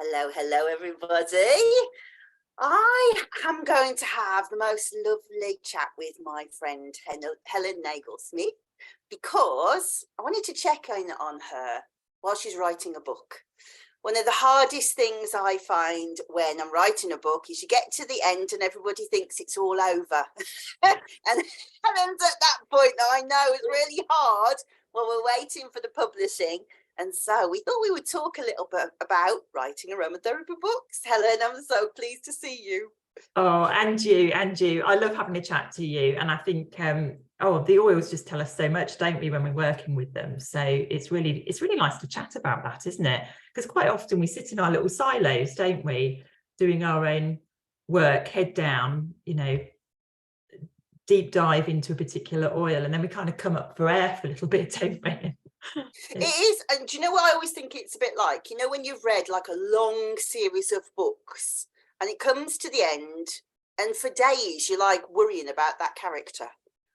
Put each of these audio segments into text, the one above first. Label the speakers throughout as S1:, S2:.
S1: Hello, hello, everybody. I am going to have the most lovely chat with my friend Helen Nagel Smith because I wanted to check in on her while she's writing a book. One of the hardest things I find when I'm writing a book is you get to the end and everybody thinks it's all over. And Helen's at that point that I know is really hard while we're waiting for the publishing. And so we thought we would talk a little bit about writing aromatherapy books. Helen, I'm so pleased to see you.
S2: Oh, and you. I love having a chat to you. And I think, the oils just tell us so much, don't we, when we're working with them? So it's really nice to chat about that, isn't it? Because quite often we sit in our little silos, don't we, doing our own work, head down, deep dive into a particular oil, and then we kind of come up for air for a little bit, don't we?
S1: It is. And do you know what I always think it's a bit like? You know, when you've read like a long series of books and it comes to the end and for days you're like worrying about that character.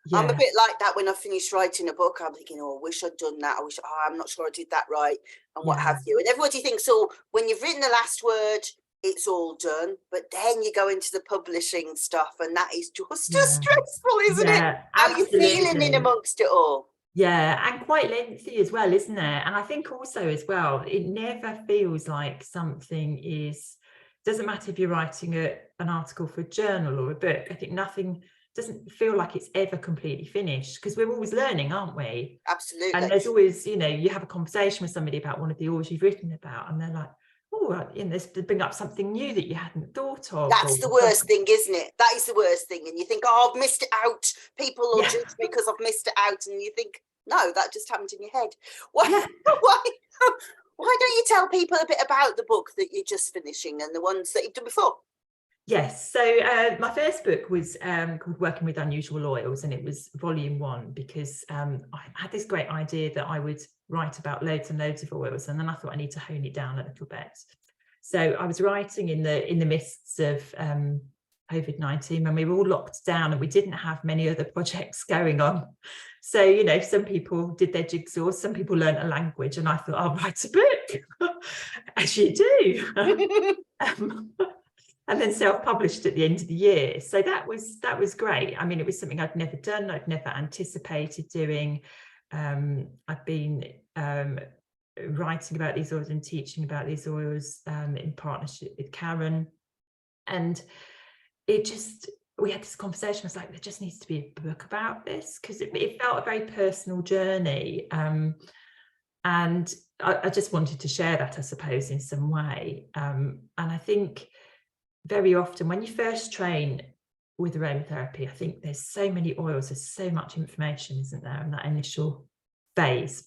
S1: Yeah. I'm a bit like that when I finish writing a book. I'm thinking, oh, I wish I'd done that. I'm not sure I did that right and what have you. And everybody thinks, oh, when you've written the last word, it's all done. But then you go into the publishing stuff and that is just as stressful, isn't it? How are you feeling in amongst it all?
S2: Yeah, and quite lengthy as well, isn't it? And I think also as well, it never feels like something doesn't matter if you're writing an article for a journal or a book. I think nothing doesn't feel like it's ever completely finished because we're always learning, aren't we?
S1: Absolutely.
S2: And there's always, you have a conversation with somebody about one of the oils you've written about and they're like, oh, they bring up something new that you hadn't thought of.
S1: That's the worst thing, isn't it? That is the worst thing. And you think, oh, I've missed it out. People will judge me because I've missed it out. And you think, no, that just happened in your head. Why don't you tell people a bit about the book that you're just finishing and the ones that you've done before?
S2: Yes, so my first book was called Working with Unusual Oils, and it was volume 1 because I had this great idea that I would write about loads and loads of oils, and then I thought I need to hone it down a little bit. So I was writing in the midst of COVID-19 when we were all locked down and we didn't have many other projects going on. So, some people did their jigsaw, some people learned a language, and I thought, I'll write a book, as you do. And then self-published at the end of the year. So that was great. I mean, it was something I'd never done, I'd never anticipated doing. I've been writing about these oils and teaching about these oils in partnership with Karen. And we had this conversation. I was like, there just needs to be a book about this because it felt a very personal journey. And I just wanted to share that, I suppose, in some way. And I think very often when you first train with aromatherapy, I think there's so many oils, there's so much information, isn't there, in that initial phase.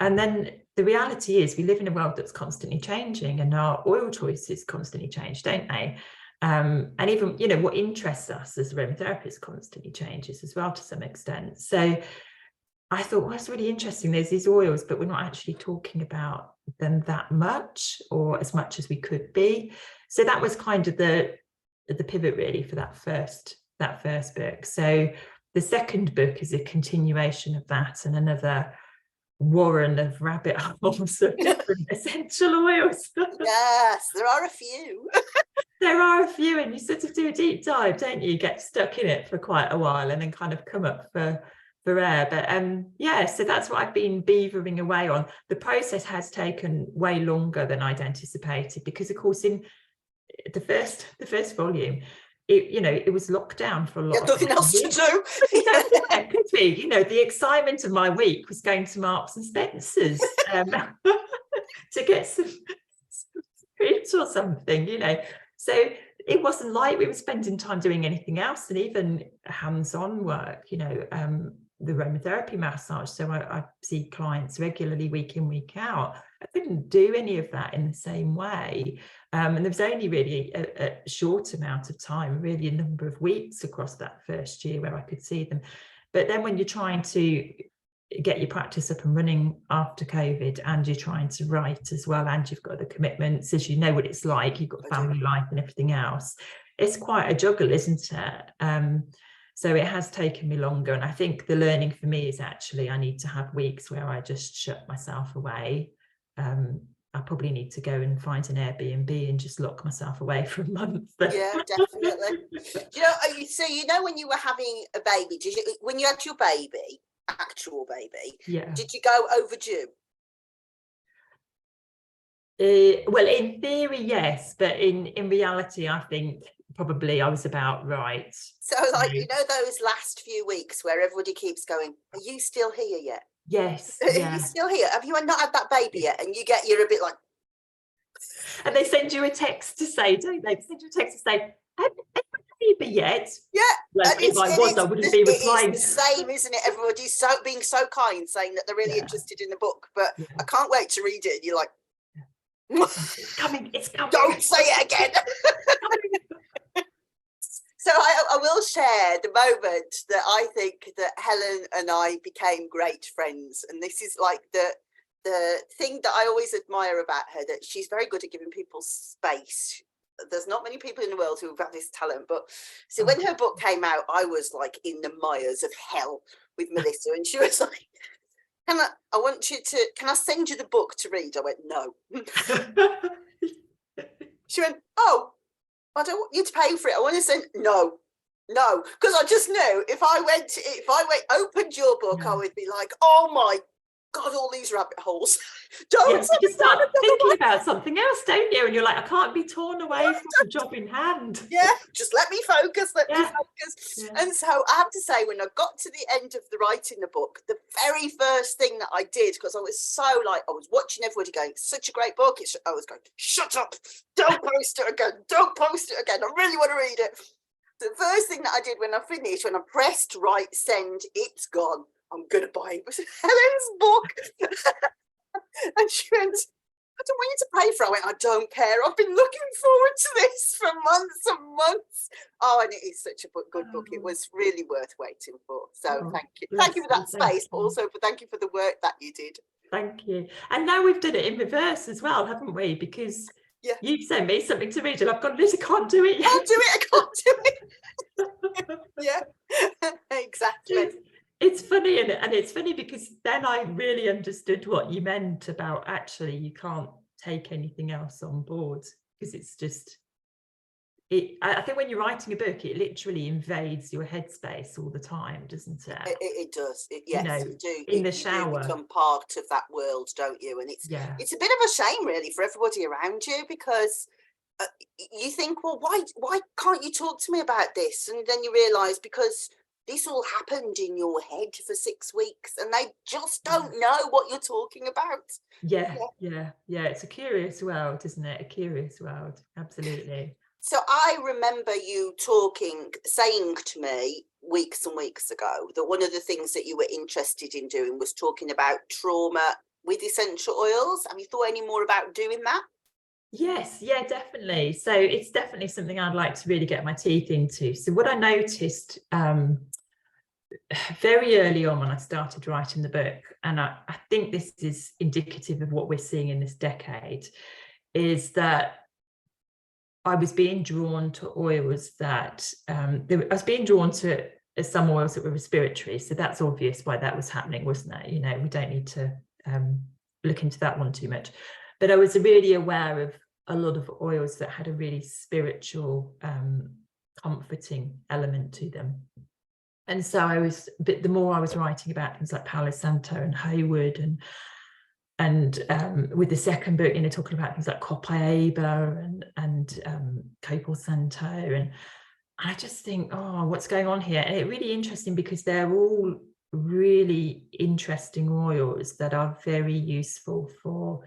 S2: And then the reality is we live in a world that's constantly changing and our oil choices constantly change, don't they? And even, what interests us as aromatherapists constantly changes as well to some extent. So I thought, well, it's really interesting. There's these oils, but we're not actually talking about them that much or as much as we could be. So that was kind of the pivot really for that first book. So the second book is a continuation of that and another warren of rabbit holes of different essential oils.
S1: Yes, there are a few.
S2: There are a few, and you sort of do a deep dive, don't you? You get stuck in it for quite a while and then kind of come up for air. But so that's what I've been beavering away on. The process has taken way longer than I'd anticipated because, of course, in the first volume, it was locked down for a lot.
S1: Nothing else to do.
S2: Could be, the excitement of my week was going to Marks and Spencer's to get some fruit or something, So it wasn't like we were spending time doing anything else, and even hands-on work, the aromatherapy massage. So I see clients regularly, week in, week out. I couldn't do any of that in the same way. And there was only really a short amount of time, really a number of weeks across that first year where I could see them. But then when you're trying to get your practice up and running after COVID and you're trying to write as well, and you've got the commitments, as you know what it's like, you've got family life and everything else. It's quite a juggle, isn't it? So it has taken me longer. And I think the learning for me is actually I need to have weeks where I just shut myself away I probably need to go and find an Airbnb and just lock myself away for a month.
S1: Yeah, definitely. You know, so you know, when you were having a baby, when you had your baby, actual baby,
S2: Yeah.
S1: did you go overdue?
S2: Well, in theory, yes, but in reality, I think probably I was about right.
S1: So, like, you know, those last few weeks where everybody keeps going, "Are you still here yet?
S2: Yes,
S1: Are
S2: yeah.
S1: you still here? Have you not had that baby yet?" And you're a bit like,
S2: and they send you a text to say, don't they? They send you a text to say, have you had a baby yet?
S1: yeah.
S2: Like,
S1: And
S2: if I was, I wouldn't be replying.
S1: it is the same, isn't it? Everybody's being so kind, saying that they're really interested in the book, but I can't wait to read it. And you're like,
S2: it's coming, it's coming.
S1: Don't say it again. So I will share the moment that I think that Helen and I became great friends. And this is like the thing that I always admire about her, that she's very good at giving people space. There's not many people in the world who have got this talent. But so when her book came out, I was like in the mires of hell with Melissa. And she was like, can I send you the book to read? I went, no. She went, oh, I don't want you to pay for it. I want to send, no, because I just knew if I opened your book, I would be like, oh my God, all these rabbit holes. Don't
S2: you start thinking about something else, don't you? And you're like, I can't be torn away from the job in hand.
S1: Yeah, just let me focus. Yeah. And so I have to say, when I got to the end of the writing the book, the very first thing that I did, because I was so like, I was watching everybody going, such a great book. I was going, shut up, don't post it again, I really want to read it. The first thing that I did when I finished, when I pressed write send, it's gone, I'm going to buy it. It was Helen's book. And she went, I don't want you to pay for it. I went, I don't care. I've been looking forward to this for months and months. Oh, and it is such a good book. It was really worth waiting for. So thank you. Thank you for that space, but also thank you for the work that you did.
S2: Thank you. And now we've done it in reverse as well, haven't we? Because you've sent me something to read and I've gone, Liz, I can't do it yet.
S1: I can't do it. Yeah, exactly.
S2: It's funny, and it's funny because then I really understood what you meant about actually you can't take anything else on board, because it's just I think when you're writing a book, it literally invades your headspace all the time, doesn't it?
S1: It does. Yes, you do.
S2: In the shower,
S1: you become part of that world, don't you? And it's a bit of a shame, really, for everybody around you, because you think, well, why can't you talk to me about this? And then you realise, because this all happened in your head for 6 weeks and they just don't know what you're talking about.
S2: Yeah. It's a curious world, isn't it? A curious world. Absolutely.
S1: So I remember you saying to me weeks and weeks ago that one of the things that you were interested in doing was talking about trauma with essential oils. Have you thought any more about doing that?
S2: Yes, yeah, definitely. So it's definitely something I'd like to really get my teeth into. So what I noticed very early on when I started writing the book, and I think this is indicative of what we're seeing in this decade, is that I was being drawn to oils that I was being drawn to some oils that were respiratory. So that's obvious why that was happening, wasn't it? You know, we don't need to look into that one too much. But I was really aware of a lot of oils that had a really spiritual, comforting element to them. And so the more I was writing about things like Palo Santo and Haywood, and with the second book, you know, talking about things like Copaiba and Copal Santo, and I just think, oh, what's going on here? And it's really interesting because they're all really interesting oils that are very useful for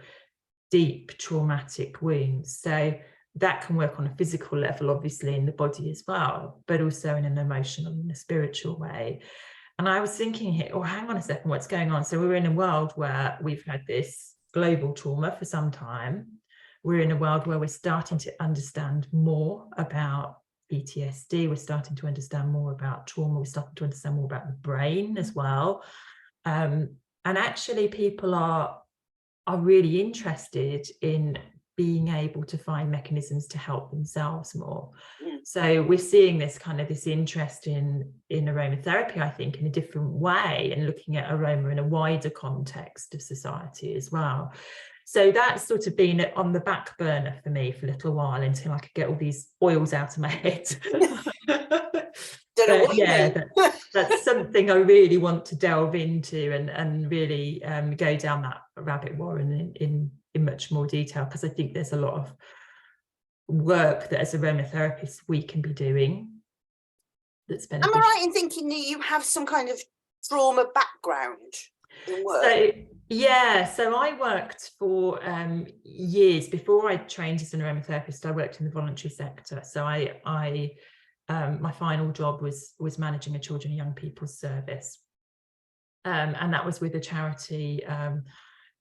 S2: deep traumatic wounds. So that can work on a physical level, obviously, in the body as well, but also in an emotional and a spiritual way. And I was thinking here, oh, hang on a second, what's going on? So we're in a world where we've had this global trauma for some time. We're in a world where we're starting to understand more about PTSD. We're starting to understand more about trauma. We're starting to understand more about the brain as well. And actually people are really interested in being able to find mechanisms to help themselves more. So we're seeing this interest in aromatherapy, I think, in a different way, and looking at aroma in a wider context of society as well. So that's sort of been on the back burner for me for a little while until I could get all these oils out of my head.
S1: Don't know what you
S2: yeah,
S1: mean.
S2: that's something I really want to delve into and really go down that rabbit warren in much more detail, because I think there's a lot of work that as aromatherapists we can be doing that's beneficial.
S1: Am I right in thinking that you have some kind of trauma background in work?
S2: So yeah, so I worked for years before I trained as an aromatherapist. I worked in the voluntary sector. So I my final job was managing a children and young people's service, and that was with a charity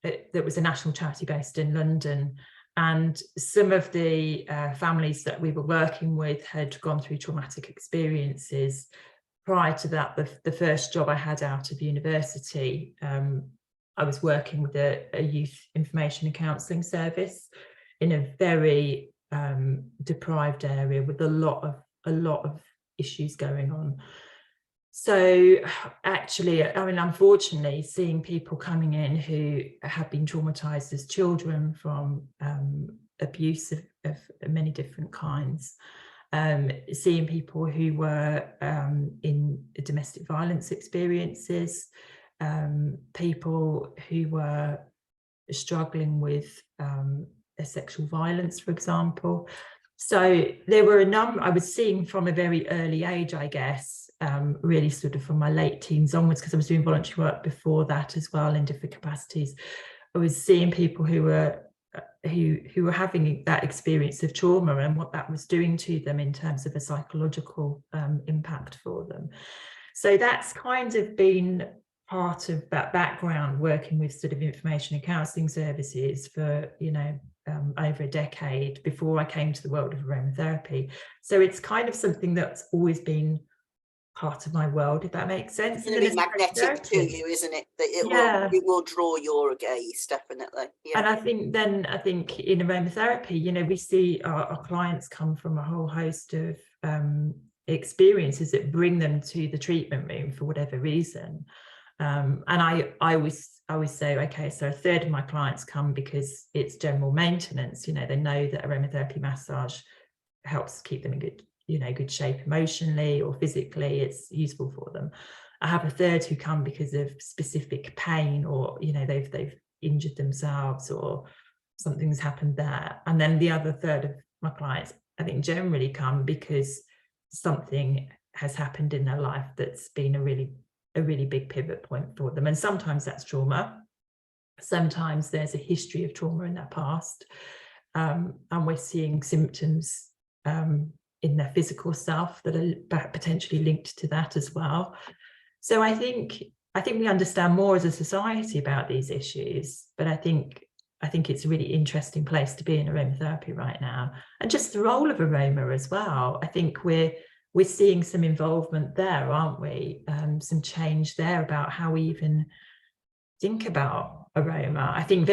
S2: that was a national charity based in London. And some of the families that we were working with had gone through traumatic experiences. Prior to that, the first job I had out of university, I was working with a youth information and counselling service in a very deprived area with a lot of issues going on. So actually, I mean, unfortunately, seeing people coming in who have been traumatized as children from abuse of many different kinds, seeing people who were in domestic violence experiences, people who were struggling with sexual violence, for example. So there were a number I was seeing from a very early age, I guess, really sort of from my late teens onwards, because I was doing voluntary work before that as well in different capacities. I was seeing people who were having that experience of trauma and what that was doing to them in terms of a psychological impact for them. So that's kind of been part of that background, working with sort of information and counselling services for, over a decade before I came to the world of aromatherapy. So it's kind of something that's always been part of my world, if that makes sense.
S1: It's going to be magnetic to you, isn't it? That it will draw your gaze, definitely. Yeah.
S2: And I think in aromatherapy, we see our clients come from a whole host of experiences that bring them to the treatment room for whatever reason. And I always say, okay, so a third of my clients come because it's general maintenance. They know that aromatherapy massage helps keep them in good shape emotionally or physically. It's useful for them. I have a third who come because of specific pain, or they've injured themselves or something's happened there. And then the other third of my clients, I think, generally come because something has happened in their life that's been a really big pivot point for them. And sometimes that's trauma. Sometimes there's a history of trauma in their past, and we're seeing symptoms in their physical self that are potentially linked to that as well. So I think we understand more as a society about these issues, but I think it's a really interesting place to be in aromatherapy right now, and just the role of aroma as well. I think we're seeing some involvement there, aren't we? Some change there about how we even think about aroma. I think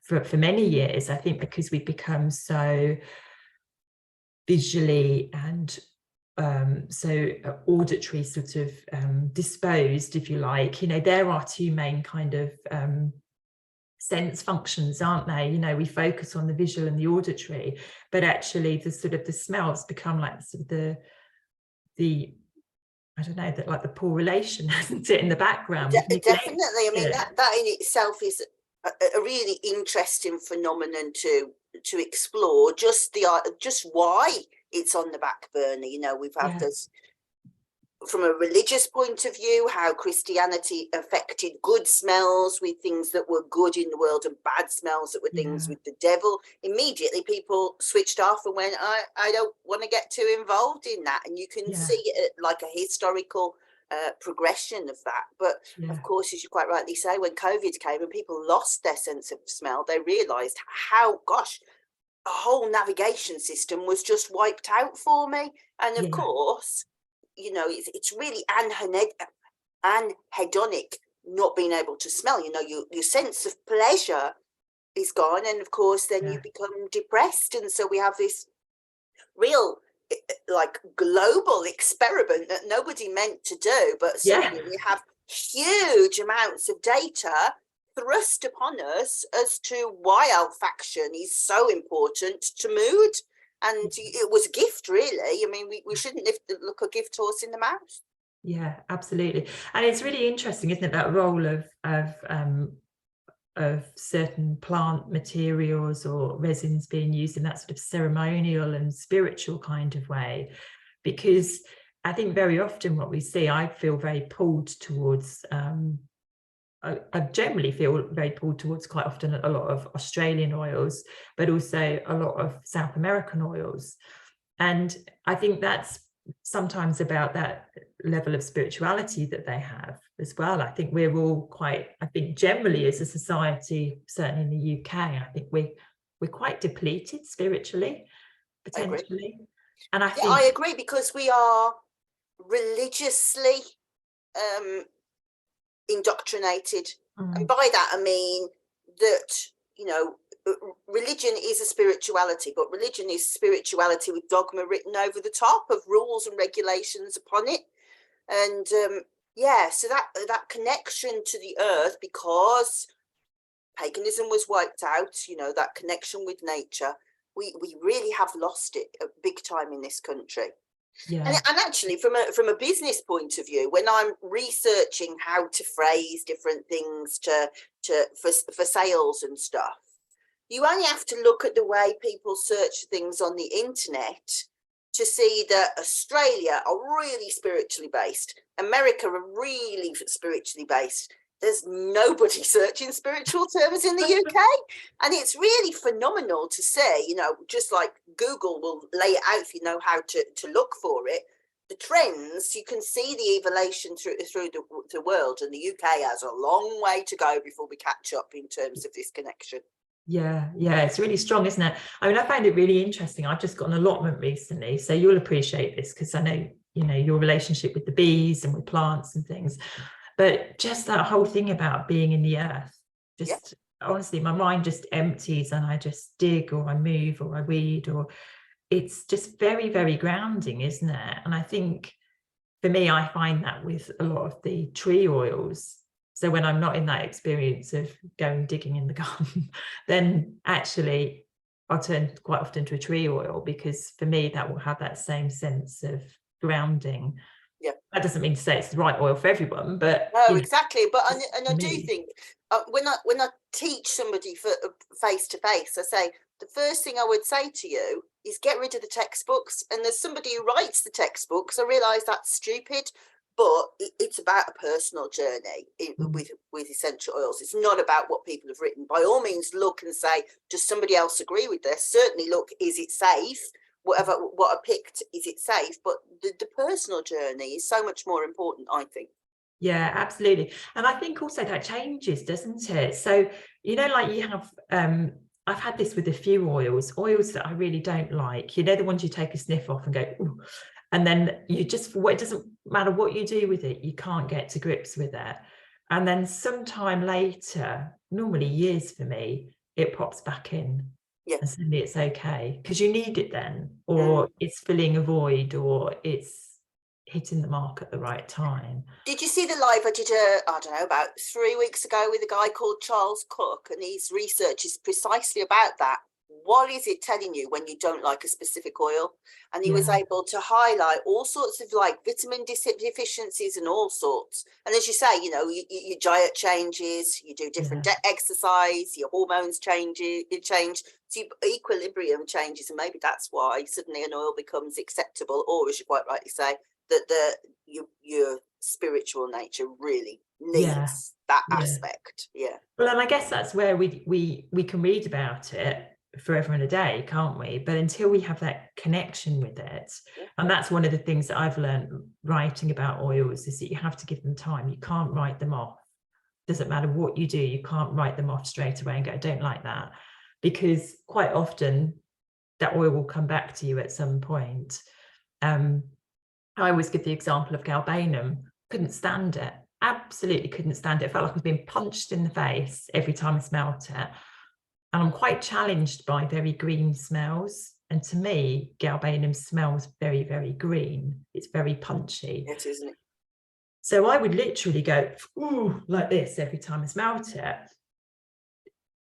S2: for many years, I think because we've become so visually and so auditory sort of disposed, if you like, there are two main kind of sense functions, aren't they? We focus on the visual and the auditory, but actually the sort of the smells become like sort of the I don't know, that like the poor relation, hasn't it, in the background?
S1: Definitely. I mean, that in itself is a really interesting phenomenon to explore. Just why it's on the back burner. We've had this from a religious point of view, how Christianity affected good smells with things that were good in the world and bad smells that were things with the devil. Immediately people switched off and went, I don't want to get too involved in that. And you can see it like a historical progression of that. But of course, as you quite rightly say, when COVID came and people lost their sense of smell, they realised how, a whole navigation system was just wiped out for me. And of course, it's really anhedonic not being able to smell. Your sense of pleasure is gone, and of course then you become depressed. And so we have this real like global experiment that nobody meant to do, but suddenly we have huge amounts of data thrust upon us as to why olfaction is so important to mood. And it was a gift, really. I mean, we shouldn't look a gift horse in the mouth.
S2: Yeah, absolutely. And it's really interesting, isn't it, that role of certain plant materials or resins being used in that sort of ceremonial and spiritual kind of way, because I think very often what we see, I feel very pulled towards I generally feel very pulled towards quite often a lot of Australian oils, but also a lot of South American oils. And I think that's sometimes about that level of spirituality that they have as well. I think we're all quite, I think generally as a society, certainly in the UK, I think we're quite depleted spiritually, potentially. And I think
S1: I agree, because we are religiously indoctrinated. And by that I mean that, you know, religion is a spirituality, but religion is spirituality with dogma written over the top of rules and regulations upon it. And yeah, so that connection to the earth, because paganism was wiped out, you know, that connection with nature, we really have lost it big time in this country.
S2: yeah.
S1: And actually, from a business point of view, when I'm researching how to phrase different things for sales and stuff, you only have to look at the way people search things on the internet to see that Australia are really spiritually based, America are really spiritually based. There's nobody searching spiritual terms in the UK. And it's really phenomenal to see, you know, just like Google will lay it out if you know how to look for it. The trends, you can see the evolution through the world, and the UK has a long way to go before we catch up in terms of this connection.
S2: Yeah, it's really strong, isn't it? I mean, I find it really interesting. I've just got an allotment recently, so you'll appreciate this, because I know, you know, your relationship with the bees and with plants and things. But just that whole thing about being in the earth, just honestly, my mind just empties and I just dig, or I move, or I weed, or it's just very, very grounding, isn't it? And I think for me, I find that with a lot of the tree oils. So when I'm not in that experience of going digging in the garden, then actually I'll turn quite often to a tree oil, because for me, that will have that same sense of grounding.
S1: Yeah,
S2: that doesn't mean to say it's the right oil for everyone, but
S1: no,
S2: you know,
S1: exactly. But I do
S2: me.
S1: think when I teach somebody for face to face, I say the first thing I would say to you is get rid of the textbooks. And there's somebody who writes the textbooks. I realise that's stupid, but it's about a personal journey with essential oils. It's not about what people have written. By all means, look and say, does somebody else agree with this? Certainly look, is it safe? What I picked, is it safe? But the personal journey is so much more important, I think.
S2: Yeah, absolutely. And I think also that changes, doesn't it? So, you know, like you have, I've had this with a few oils that I really don't like, you know, the ones you take a sniff off and go, ooh, and then you just, it doesn't matter what you do with it, you can't get to grips with it. And then sometime later, normally years for me, it pops back in.
S1: Yeah.
S2: And suddenly it's okay, because you need it then, or it's filling a void, or it's hitting the mark at the right time.
S1: Did you see the live I did, I don't know, about 3 weeks ago with a guy called Charles Cook, and his research is precisely about that. What is it telling you when you don't like a specific oil? And he was able to highlight all sorts of like vitamin deficiencies and all sorts. And as you say, you know, your diet changes, you do different exercise, your hormones change, so your equilibrium changes, and maybe that's why suddenly an oil becomes acceptable, or as you quite rightly say, that your spiritual nature really needs that aspect.
S2: Well, and I guess that's where we can read about it forever and a day, can't we? But until we have that connection with it, and that's one of the things that I've learned writing about oils, is that you have to give them time. You can't write them off. Doesn't matter what you do, you can't write them off straight away and go, I don't like that, because quite often that oil will come back to you at some point. I always give the example of galbanum. Couldn't stand it, absolutely couldn't stand it. It felt like I was being punched in the face every time I smelt it. And I'm quite challenged by very green smells. And to me, galbanum smells very, very green. It's very punchy.
S1: It isn't it?
S2: So I would literally go, ooh, like this every time I smelt it.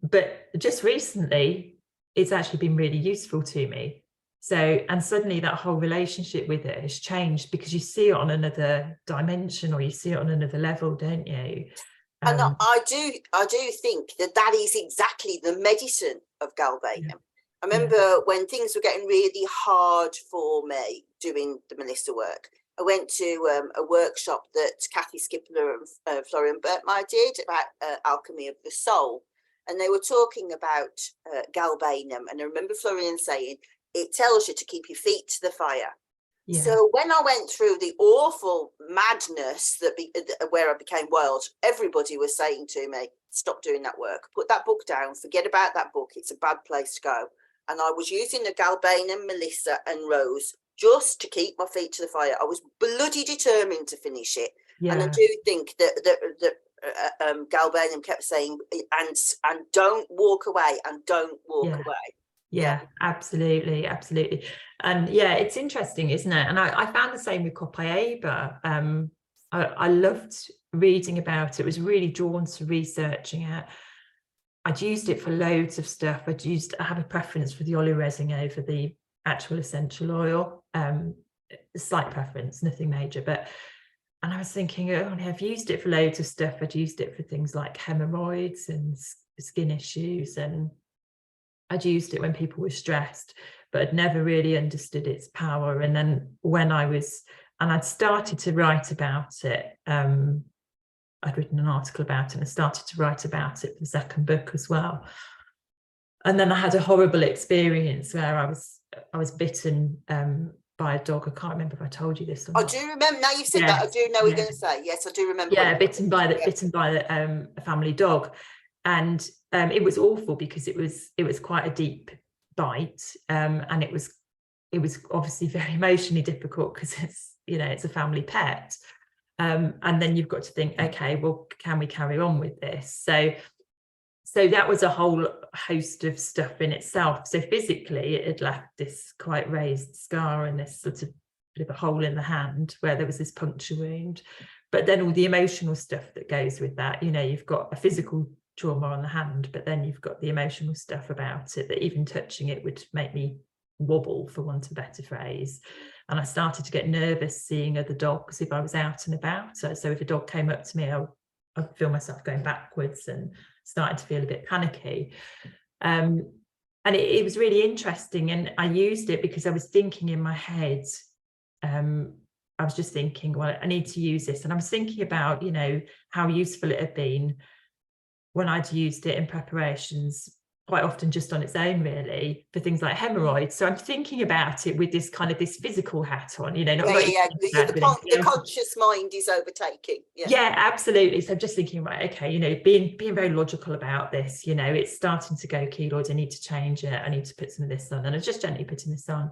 S2: but just recently, it's actually been really useful to me. So, and suddenly that whole relationship with it has changed because you see it on another dimension, or you see it on another level, don't you?
S1: And I do think that that is exactly the medicine of galbanum. I remember when things were getting really hard for me doing the Melissa work, I went to a workshop that Kathy Skipler and Florian Bertmeyer did about alchemy of the soul. And they were talking about galbanum. And I remember Florian saying, it tells you to keep your feet to the fire.
S2: Yeah.
S1: So when I went through the awful madness where I became wild, everybody was saying to me, stop doing that work, put that book down, forget about that book, it's a bad place to go. And I was using the galbanum, Melissa and Rose just to keep my feet to the fire. I was bloody determined to finish it.
S2: Yeah.
S1: And I do think that galbanum kept saying, and don't walk away, and don't walk away.
S2: Yeah, absolutely, absolutely. And yeah, it's interesting, isn't it? And I found the same with Copaiba. I loved reading about it, was really drawn to researching it. I'd used it for loads of stuff. I have a preference for the olive resin over the actual essential oil. A slight preference, nothing major, and I was thinking, oh, I've used it for loads of stuff. I'd used it for things like hemorrhoids and skin issues, and I'd used it when people were stressed, but I'd never really understood its power. And then when I'd started to write about it, I'd written an article about it, and I started to write about it for the second book as well. And then I had a horrible experience where I was bitten by a dog. I can't remember if I told you this or not.
S1: I do remember, now you've said that, I do know what you're going to say. Yes, I do remember.
S2: Yeah, bitten by a family dog. And it was awful because it was quite a deep bite, and it was obviously very emotionally difficult because it's a family pet, and then you've got to think, okay, well, can we carry on with this? So that was a whole host of stuff in itself. So physically, it had left this quite raised scar and this sort of bit of a hole in the hand where there was this puncture wound. But then all the emotional stuff that goes with that, you've got a physical trauma on the hand, but then you've got the emotional stuff about it that even touching it would make me wobble, for want of a better phrase. And I started to get nervous seeing other dogs if I was out and about. So if a dog came up to me, I'd feel myself going backwards and started to feel a bit panicky. And it was really interesting. And I used it because I was thinking in my head, I was just thinking, well, I need to use this. And I was thinking about, how useful it had been when I'd used it in preparations, quite often just on its own, really, for things like hemorrhoids. So I'm thinking about it with this physical hat on,
S1: The conscious mind is overtaking.
S2: Yeah, absolutely. So I'm just thinking, right, okay, being very logical about this, it's starting to go keloid. I need to change it. I need to put some of this on. And I was just gently putting this on.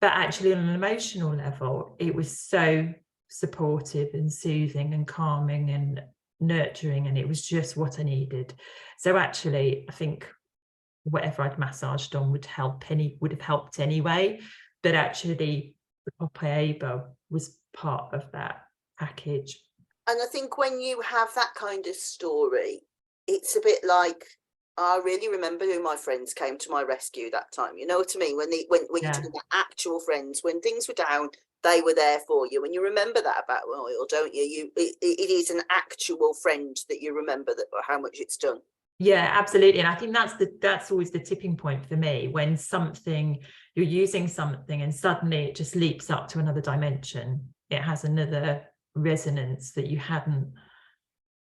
S2: But actually, on an emotional level, it was so supportive and soothing and calming and nurturing, and it was just what I needed. So actually, I think whatever I'd massaged on would have helped anyway. But actually, the Copaiba was part of that package.
S1: And I think when you have that kind of story, it's a bit like, I really remember who my friends came to my rescue that time. You know what I mean? When you're talking about actual friends, when things were down, they were there for you. And you remember that about oil, don't you? It is an actual friend that you remember how much it's done.
S2: Yeah, absolutely. And I think that's always the tipping point for me, when you're using something and suddenly it just leaps up to another dimension. It has another resonance that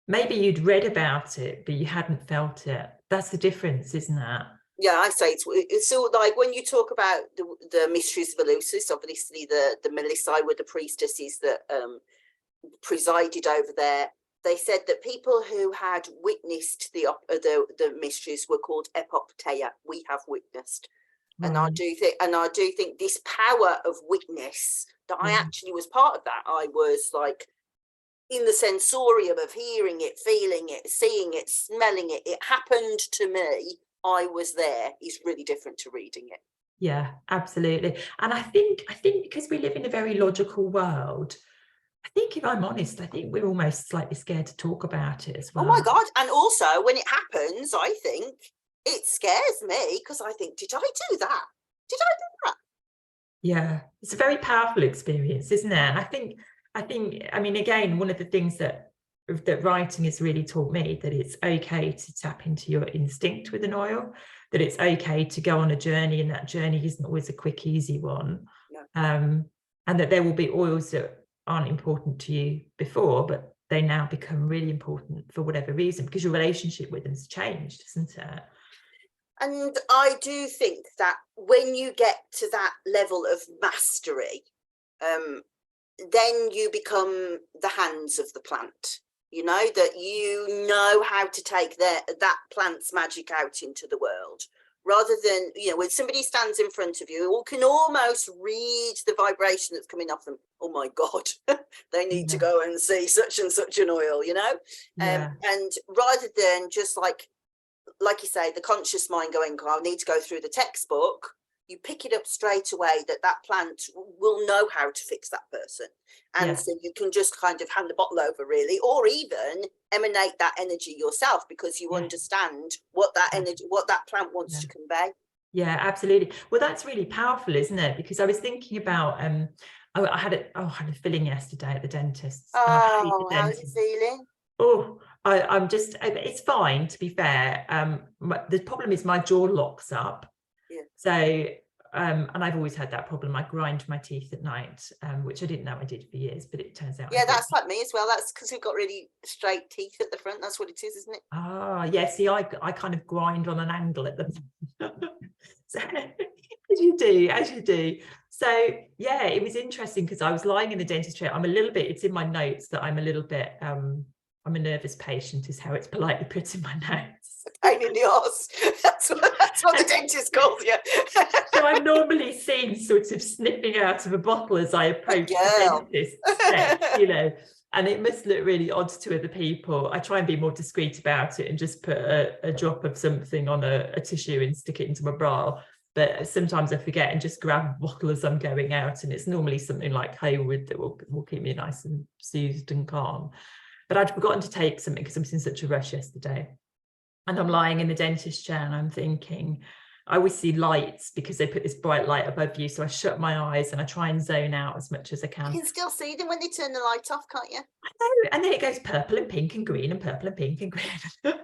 S2: maybe you'd read about it, but you hadn't felt it. That's the difference, isn't that?
S1: Yeah, I say it's so, like, when you talk about the mysteries of Eleusis, obviously the Melissa were the priestesses that presided over there. They said that people who had witnessed the mysteries were called epopteia. We have witnessed. Right. And I do think this power of witness, that I actually was part of that. I was like in the sensorium of hearing it, feeling it, seeing it, smelling it. It happened to me. I was there. Is really different to reading it.
S2: Yeah, absolutely. And I think because we live in a very logical world, I think if I'm honest, I think we're almost slightly scared to talk about it as
S1: Oh my
S2: well.
S1: God. And also when it happens, I think it scares me because I think, did I do that? Did I do that?
S2: Yeah, it's a very powerful experience, isn't it? And I mean, again, one of the things that writing has really taught me, that it's okay to tap into your instinct with an oil, that it's okay to go on a journey, and that journey isn't always a quick, easy one.
S1: No.
S2: And that there will be oils that aren't important to you before, but they now become really important for whatever reason, because your relationship with them has changed, isn't it?
S1: And I do think that when you get to that level of mastery, then you become the hands of the plant, you know, that you know how to take that plant's magic out into the world, rather than, you know, when somebody stands in front of you, you can almost read the vibration that's coming off them. Oh my God, they need to go and see such and such an oil, you know. And rather than just like you say, the conscious mind going, oh, I need to go through the textbook, you pick it up straight away that plant will know how to fix that person. And so you can just kind of hand the bottle over, really, or even emanate that energy yourself, because you understand what that energy, what that plant wants to convey.
S2: Yeah, absolutely. Well, that's really powerful, isn't it? Because I was thinking about I had a filling yesterday at the dentist.
S1: Oh, how's it feeling?
S2: Oh, I'm just, it's fine, to be fair. The problem is my jaw locks up.
S1: Yeah.
S2: So, and I've always had that problem. I grind my teeth at night, which I didn't know I did for years, but it turns out.
S1: Yeah, that's like me as well. That's because we've got really straight teeth at the front. That's what it is, isn't it?
S2: Ah, yeah. See, I kind of grind on an angle at them. So, as you do. So yeah, it was interesting because I was lying in the dentist chair. I'm a little bit, it's in my notes that I'm a little bit, I'm a nervous patient, is how it's politely put in my notes.
S1: Pain in the arse. That's what the dentist calls you.
S2: So I'm normally seen sort of sniffing out of a bottle as I approach the dentist's desk, you know, and it must look really odd to other people. I try and be more discreet about it and just put a drop of something on a tissue and stick it into my bra. But sometimes I forget and just grab a bottle as I'm going out, and it's normally something like Haywood that will keep me nice and soothed and calm. But I'd forgotten to take something because I was in such a rush yesterday. And I'm lying in the dentist chair and I'm thinking, I always see lights because they put this bright light above you. So I shut my eyes and I try and zone out as much as I can.
S1: You can still see them when they turn the light off, can't you?
S2: I know. And then it goes purple and pink and green and purple and pink and green.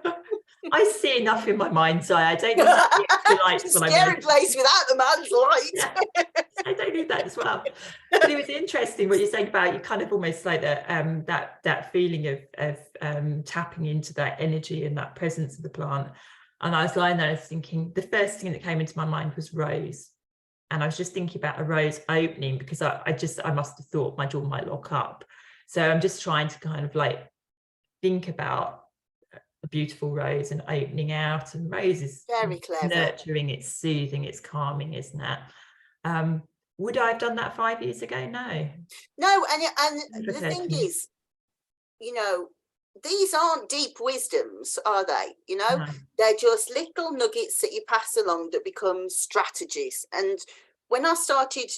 S2: I see enough in my mind's eye. I don't need the extra lights.
S1: It's a scary place without the man's light.
S2: Yeah, I don't need that as well. But it was interesting what you're saying about, you kind of almost like that feeling of tapping into that energy and that presence of the plant. And I was lying there, I was thinking, the first thing that came into my mind was rose. And I was just thinking about a rose opening, because I must have thought my jaw might lock up. So I'm just trying to kind of like think about a beautiful rose and opening out, and rose is
S1: very clever,
S2: nurturing, it's soothing, it's calming, isn't it? Would I have done that 5 years ago? No,
S1: and the thing is, you know, these aren't deep wisdoms, are they? You know, no. They're just little nuggets that you pass along that become strategies. And when I started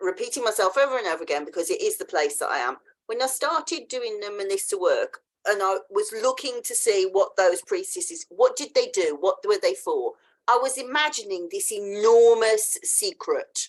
S1: repeating myself over and over again, because it is the place that I am, when I started doing them and this to work, and I was looking to see what those priestesses, what did they do? What were they for? I was imagining this enormous secret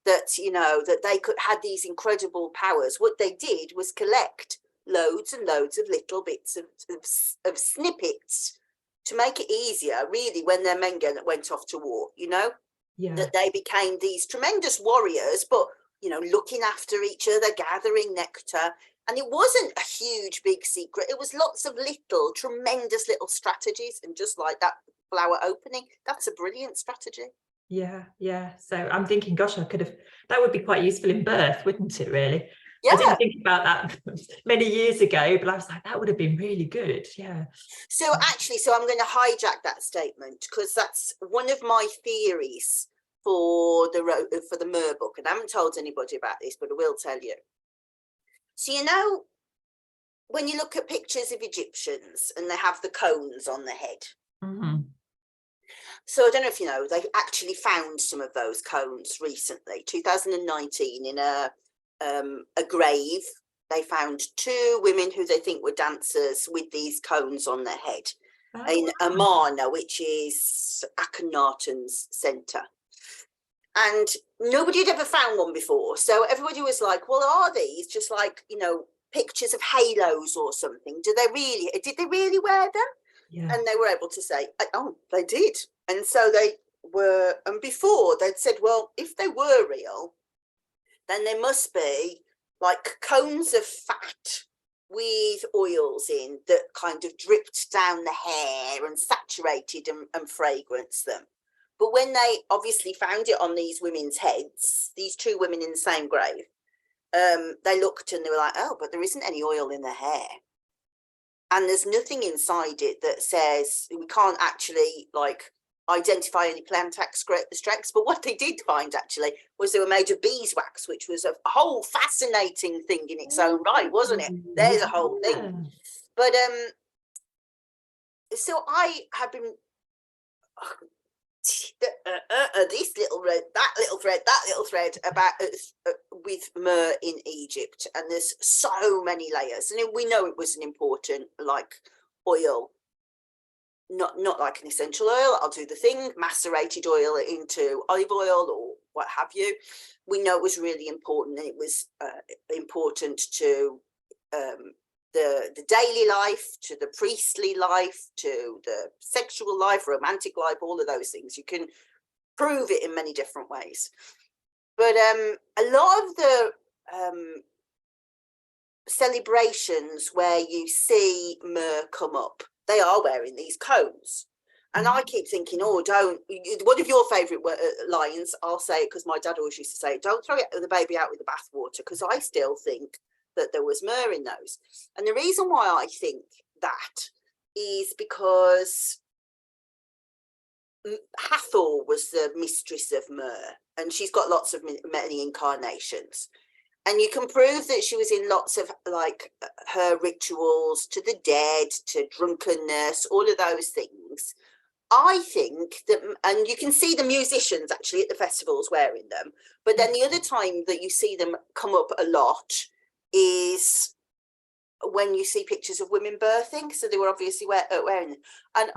S1: that, you know, that they had these incredible powers. What they did was collect loads and loads of little bits of snippets to make it easier, really, when their men went off to war, you know, that they became these tremendous warriors, but, you know, looking after each other, gathering nectar. And it wasn't a huge, big secret. It was lots of little, tremendous little strategies. And just like that flower opening, that's a brilliant strategy.
S2: Yeah. So I'm thinking, gosh, that would be quite useful in birth, wouldn't it, really?
S1: Yeah.
S2: I didn't think about that many years ago, but I was like, that would have been really good. Yeah.
S1: So actually, I'm going to hijack that statement, because that's one of my theories for the Myrrh book. And I haven't told anybody about this, but I will tell you. So, you know, when you look at pictures of Egyptians and they have the cones on the head.
S2: Mm-hmm.
S1: So I don't know if you know, they actually found some of those cones recently, 2019, in a grave they found 2 women who they think were dancers with these cones on their head in Amana, which is Akhenaten's centre. And nobody had ever found one before. So everybody was like, well, are these just like, you know, pictures of halos or something? Did they really wear them?
S2: Yeah.
S1: And they were able to say, oh, they did. And so they were, and before they'd said, well, if they were real, then there must be like cones of fat with oils in that kind of dripped down the hair and saturated and fragranced them. But when they obviously found it on these women's heads, these 2 women in the same grave, they looked and they were like, oh, but there isn't any oil in the hair. And there's nothing inside it that says, we can't actually like identify any plant extracts. But what they did find actually was they were made of beeswax, which was a whole fascinating thing in its own right, wasn't it? There's a whole thing. But so I have been this little red, that little thread about with myrrh in Egypt, and there's so many layers, and we know it was an important like oil, not like an essential oil. I'll do the thing, macerated oil into olive oil or what have you. We know it was really important, and it was important to the daily life, to the priestly life, to the sexual life, romantic life, all of those things. You can prove it in many different ways. But a lot of the celebrations where you see myrrh come up, they are wearing these cones. And I keep thinking, oh, don't, one of your favourite lines, I'll say it because my dad always used to say, don't throw the baby out with the bathwater, because I still think that there was myrrh in those. And the reason why I think that is because Hathor was the mistress of myrrh, and she's got lots of many incarnations. And you can prove that she was in lots of like her rituals to the dead, to drunkenness, all of those things. I think that, and you can see the musicians actually at the festivals wearing them, but then the other time that you see them come up a lot is when you see pictures of women birthing. So they were obviously wearing them. And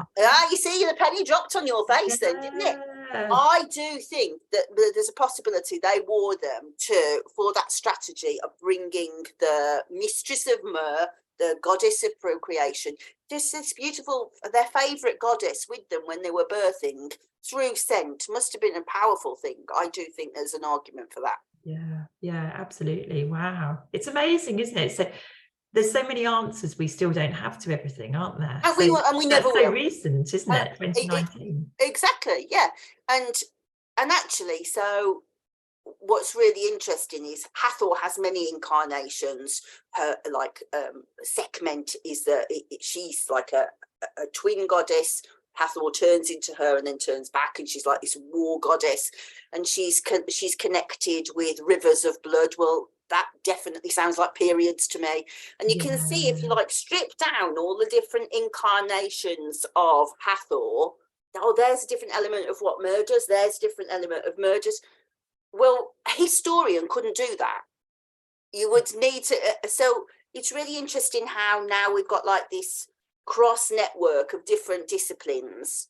S1: you see, the penny dropped on your face then, didn't it? I do think that there's a possibility they wore them for that strategy of bringing the mistress of myrrh, the goddess of procreation, just this beautiful, their favourite goddess with them when they were birthing through scent. Must have been a powerful thing. I do think there's an argument for that.
S2: Yeah, absolutely. Wow. It's amazing, isn't it? So there's so many answers we still don't have to everything, aren't there?
S1: And we never will.
S2: So recent, isn't it? 2019.
S1: Exactly, yeah. And actually, so what's really interesting is Hathor has many incarnations. Her Sekhmet is she's like a twin goddess. Hathor turns into her and then turns back, and she's like this war goddess, and she's connected with rivers of blood. Well, that definitely sounds like periods to me. And you can see, if you like strip down all the different incarnations of Hathor, oh, there's a different element of what myrrh does, there's a different element of myrrh does. Well, a historian couldn't do that. You would need to, so it's really interesting how now we've got like this cross network of different disciplines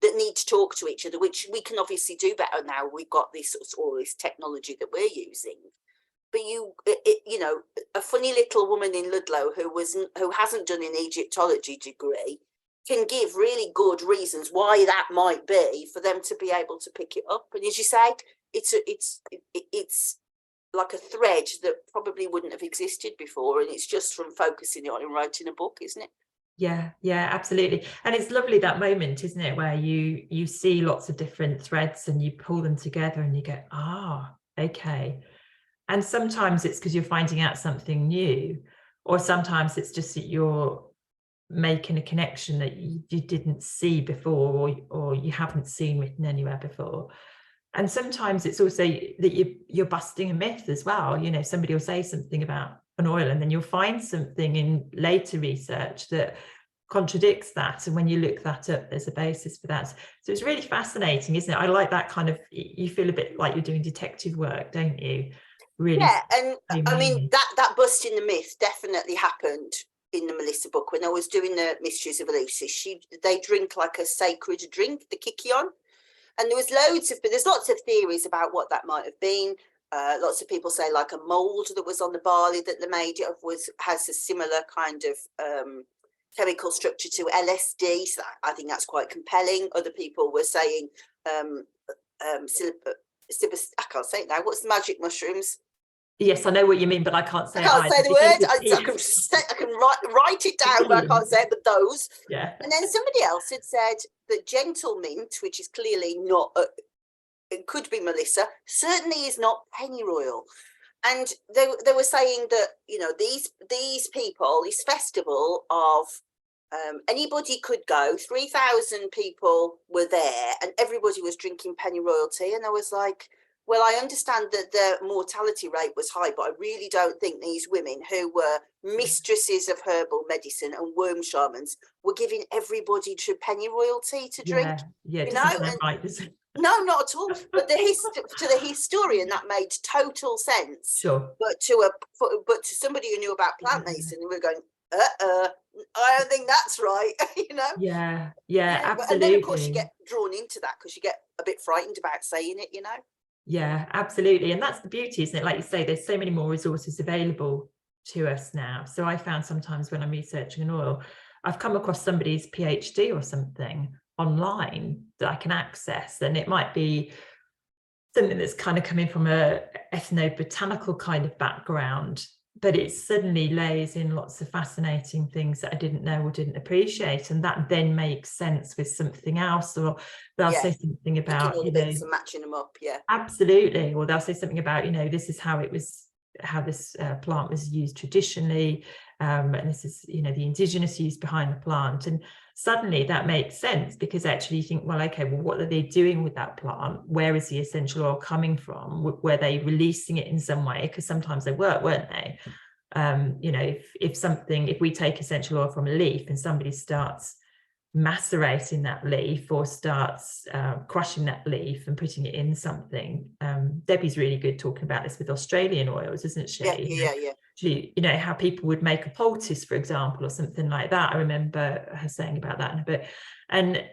S1: that need to talk to each other, which we can obviously do better now. We've got all this technology that we're using. But you know, a funny little woman in Ludlow who hasn't done an Egyptology degree can give really good reasons why that might be, for them to be able to pick it up. And as you say, it's like a thread that probably wouldn't have existed before, and it's just from focusing on and writing a book, isn't it?
S2: Yeah, absolutely. And it's lovely, that moment, isn't it, where you see lots of different threads and you pull them together and you go, okay. And sometimes it's because you're finding out something new, or sometimes it's just that you're making a connection that you didn't see before, or you haven't seen written anywhere before. And sometimes it's also that you're busting a myth as well. You know, somebody will say something about an oil, and then you'll find something in later research that contradicts that, and when you look that up, there's a basis for that. So it's really fascinating, isn't it? I like that kind of, you feel a bit like you're doing detective work, don't you? really
S1: Yeah, and
S2: came
S1: I
S2: near
S1: mean
S2: me.
S1: that busting the myth definitely happened in the Melissa book when I was doing the Mysteries of Eleusis. They drink like a sacred drink, the Kikion, and there was there's lots of theories about what that might have been. Lots of people say like a mold that was on the barley that they made it of has a similar kind of chemical structure to LSD. So I think that's quite compelling. Other people were saying I can't say it now. What's the magic mushrooms?
S2: Yes, I know what you mean, but I can't
S1: I
S2: say it
S1: can't
S2: either.
S1: say the
S2: Begins
S1: word.
S2: with
S1: I can write it down, but I can't say it. But those.
S2: Yeah.
S1: And then somebody else had said that gentle mint, which is clearly not, it could be Melissa, certainly is not pennyroyal. And they were saying that, you know, these people, this festival of anybody could go, 3,000 people were there, and everybody was drinking pennyroyal tea. And I was like, well, I understand that the mortality rate was high, but I really don't think these women who were mistresses of herbal medicine and worm shamans were giving everybody pennyroyal tea to drink.
S2: Yeah, it
S1: You
S2: doesn't
S1: know,
S2: sound
S1: and
S2: right, does it?
S1: no, not at all. But to the historian, that made total sense.
S2: Sure.
S1: But to somebody who knew about plant medicine, we were going, I don't think that's right. You know.
S2: Yeah,
S1: And then of course you
S2: absolutely.
S1: get drawn into that because you get a bit frightened about saying it. You know.
S2: Yeah, absolutely. And that's the beauty, isn't it? Like you say, there's so many more resources available to us now. So I found sometimes when I'm researching an oil, I've come across somebody's PhD or something online that I can access, and it might be something that's kind of coming from a ethnobotanical kind of background, but it suddenly lays in lots of fascinating things that I didn't know or didn't appreciate, and that then makes sense with something else. Or they'll say something about,
S1: all the bits and matching them up. Yeah,
S2: absolutely. Or they'll say something about, you know, this is how this plant was used traditionally, and this is, you know, the indigenous use behind the plant. And suddenly that makes sense, because actually you think, well, okay, well, what are they doing with that plant? Where is the essential oil coming from? Were they releasing it in some way? Because sometimes they weren't they? You know, if we take essential oil from a leaf and somebody starts macerating that leaf or starts crushing that leaf and putting it in something. Debbie's really good talking about this with Australian oils, isn't she?
S1: Yeah.
S2: You know, how people would make a poultice, for example, or something like that. I remember her saying about that in a bit. And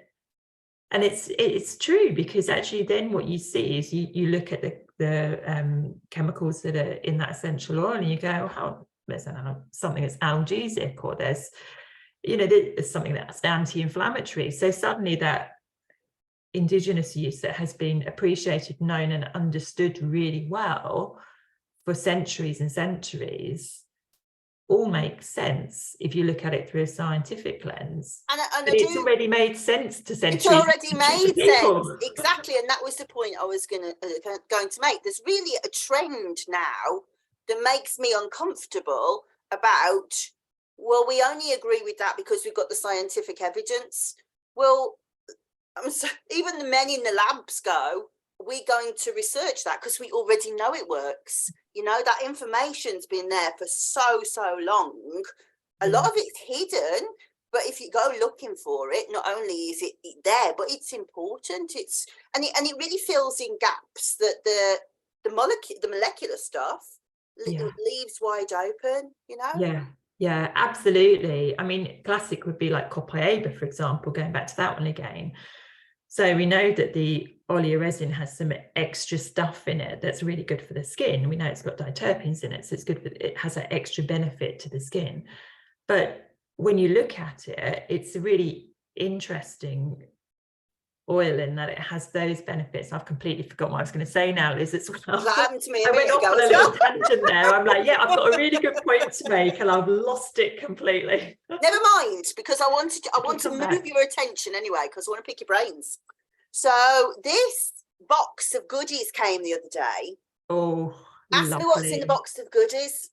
S2: it's true, because actually then what you see is you look at the chemicals that are in that essential oil and you go, how there's something that's analgesic, or there's, you know, there's something that's anti-inflammatory. So suddenly that indigenous use that has been appreciated, known and understood really well for centuries and centuries all makes sense if you look at it through a scientific lens.
S1: And
S2: but it's already made sense to
S1: it's
S2: centuries
S1: already made sense, exactly, and that was the point I was going to make. There's really a trend now that makes me uncomfortable about, well, we only agree with that because we've got the scientific evidence. Well, even the men in the labs go, we're going to research that because we already know it works. You know, that information's been there for so long. A lot of it's hidden, but if you go looking for it, not only is it there, but it's important. And it really fills in gaps that the molecular stuff leaves wide open, you know.
S2: Yeah, absolutely. I mean, classic would be like copaiba, for example, going back to that one again. So we know that the oleoresin has some extra stuff in it that's really good for the skin. We know it's got diterpenes in it, so it's good for, it has an extra benefit to the skin. But when you look at it, it's a really interesting oil in that it has those benefits. I've completely forgotten what I was going to say now, Liz, as well.
S1: That happened to me
S2: I went off on a little tangent there. I'm like, yeah, I've got a really good point to make, and I've lost it completely.
S1: Never mind, because I want to move your attention anyway, because I want to pick your brains. So this box of goodies came the other day.
S2: Oh,
S1: ask
S2: lovely.
S1: me what's in the box of goodies.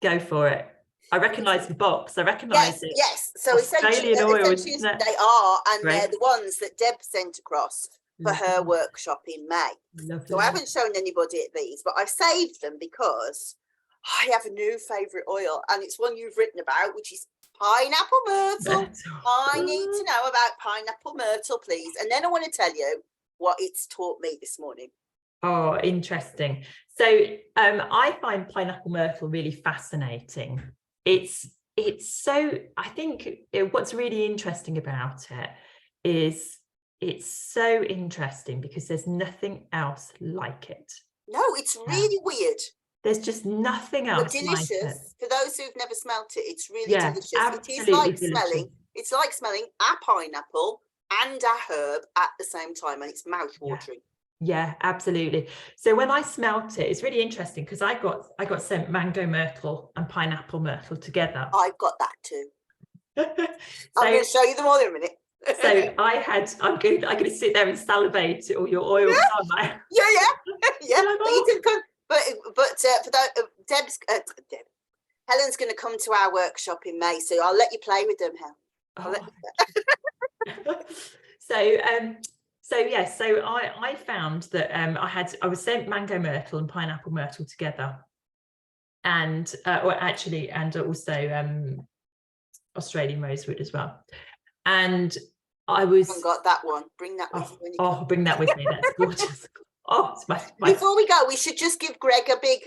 S2: Go for it. I recognise the box. I recognise it.
S1: Yes. So
S2: Australian oils,
S1: essentially they are, and
S2: Great.
S1: they're the ones that Deb sent across for her workshop in May.
S2: Lovely.
S1: So I haven't shown anybody at these, but I saved them because I have a new favourite oil, and it's one you've written about, which is pineapple myrtle. I need to know about pineapple myrtle, please. And then I want to tell you what it's taught me this morning.
S2: Oh, interesting. So I find pineapple myrtle really fascinating. It's so, I think what's really interesting about it is it's so interesting because there's nothing else like it.
S1: No, it's really weird,
S2: There's just nothing
S1: but
S2: else like it.
S1: delicious. For those who've never smelt it, it's really
S2: Yeah,
S1: delicious. It is
S2: absolutely
S1: like
S2: delicious.
S1: smelling. It's like smelling a pineapple and a herb at the same time, and it's mouth-watering.
S2: Yeah, absolutely. So when I smelt it, it's really interesting because I got sent mango myrtle and pineapple myrtle together.
S1: I've got that too.
S2: So,
S1: I'm going to show you them all in a minute.
S2: so I'm going to sit there and salivate all your oils, aren't I?
S1: Yeah.
S2: Like,
S1: But you can come. But for that, Helen's going to come to our workshop in May, so I'll let you play with them, Hel.
S2: So I found that I was sent mango myrtle and pineapple myrtle together, and and also Australian rosewood as well. And I
S1: haven't got that one. Bring that with you.
S2: Oh, bring that with me. That's gorgeous. Oh, it's my
S1: Before we go, we should just give Greg a big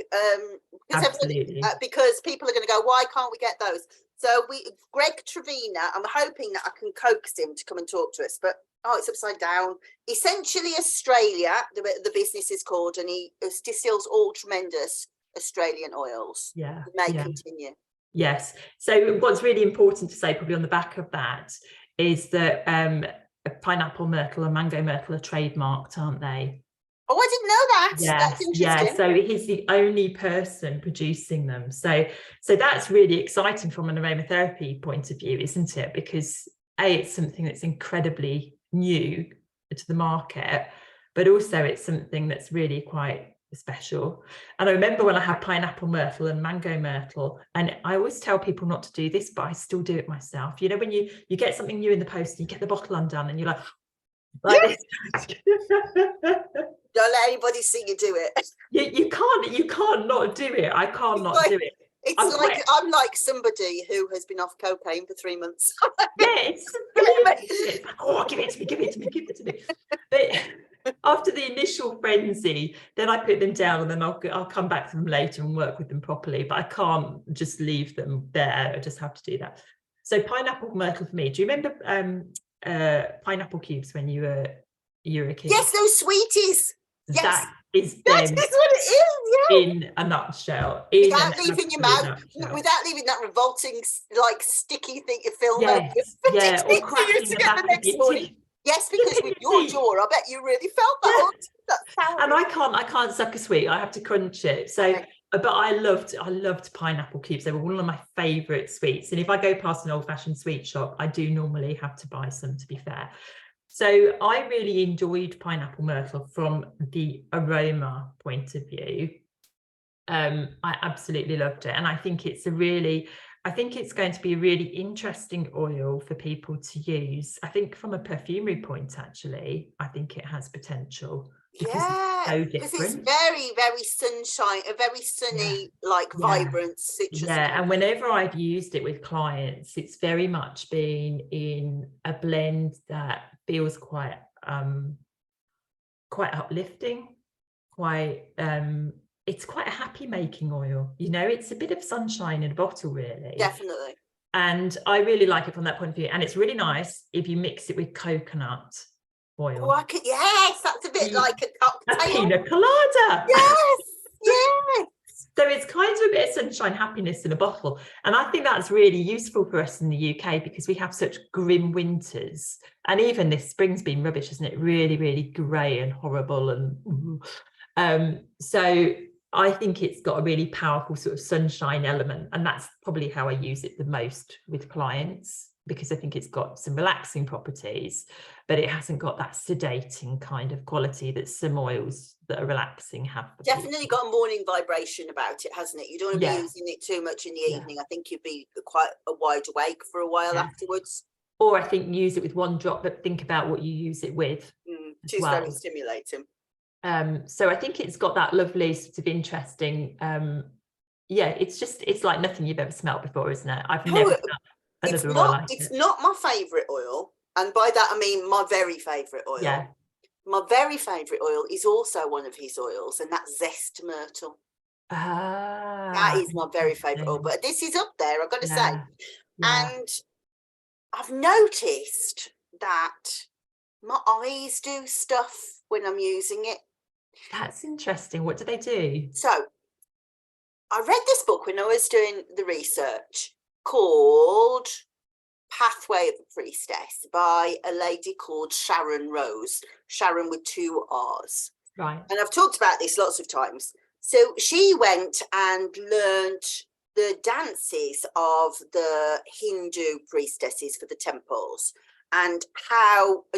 S1: because people are going to go, why can't we get those? So Greg Trevina, I'm hoping that I can coax him to come and talk to us, but it's upside down. Essentially Australia, the business is called, and he distills all tremendous Australian oils.
S2: Yeah.
S1: May continue.
S2: Yes. So what's really important to say probably on the back of that is that pineapple myrtle and mango myrtle are trademarked, aren't they?
S1: Oh, I didn't know that.
S2: Yes,
S1: that's interesting.
S2: Yeah. So he's the only person producing them. So that's really exciting from an aromatherapy point of view, isn't it? Because it's something that's incredibly new to the market, but also it's something that's really quite special. And I remember when I had pineapple myrtle and mango myrtle, and I always tell people not to do this, but I still do it myself. You know, when you get something new in the post and you get the bottle undone and you're like this.
S1: Don't let anybody see you do it.
S2: You can't not do it. I can't not do it.
S1: I'm like somebody who has been off cocaine for 3 months.
S2: It's like, give it to me. But after the initial frenzy, then I put them down and then I'll come back to them later and work with them properly. But I can't just leave them there. I just have to do that. So pineapple myrtle for me. Do you remember pineapple cubes when you were a kid?
S1: Yes, those sweeties.
S2: That is
S1: what it is, yeah.
S2: In a nutshell.
S1: Without leaving your mouth, without leaving that revolting, like, sticky thing you film.
S2: Yes, or cracking the back of your teeth.
S1: Yes, because with your jaw, I bet you really felt that.
S2: And I can't suck a sweet. I have to crunch it. So, but I loved pineapple cubes. They were one of my favourite sweets. And if I go past an old-fashioned sweet shop, I do normally have to buy some, to be fair. So I really enjoyed pineapple myrtle from the aroma point of view. I absolutely loved it. And I think it's going to be a really interesting oil for people to use. I think from a perfumery point, actually, I think it has potential. Because
S1: it's very, very sunshine, a very sunny, vibrant citrus.
S2: Yeah, and whenever I've used it with clients, it's very much been in a blend that feels quite uplifting, it's quite a happy making oil. You know, it's a bit of sunshine in a bottle, really.
S1: Definitely.
S2: And I really like it from that point of view. And it's really nice if you mix it with coconut oil.
S1: Oh, yes, that's a bit like a cocktail.
S2: A pina colada.
S1: Yes.
S2: So it's kind of a bit of sunshine happiness in a bottle. And I think that's really useful for us in the UK because we have such grim winters. And even this spring's been rubbish, isn't it? Really, really grey and horrible. And so I think it's got a really powerful sort of sunshine element. And that's probably how I use it the most with clients, because I think it's got some relaxing properties, but it hasn't got that sedating kind of quality that some oils that are relaxing have.
S1: Definitely got a morning vibration about it, hasn't it? You don't want to be using it too much in the evening. I think you'd be quite wide awake for a while afterwards.
S2: Or I think use it with one drop, but think about what you use it with.
S1: Too very stimulating.
S2: So I think it's got that lovely sort of interesting, it's like nothing you've ever smelled before, isn't it? I've never
S1: it's not my favorite oil, and by that I mean my very favorite oil. My very favourite oil is also one of his oils, and that's zest myrtle. That is my very favourite oil, but this is up there, I've got to say.
S2: Yeah.
S1: And I've noticed that my eyes do stuff when I'm using it.
S2: That's interesting. What do they do?
S1: So I read this book when I was doing the research called Pathway of the Priestess by a lady called Sharon Rose, Sharon with 2 R's.
S2: Right.
S1: And I've talked about this lots of times. So she went and learned the dances of the Hindu priestesses for the temples, and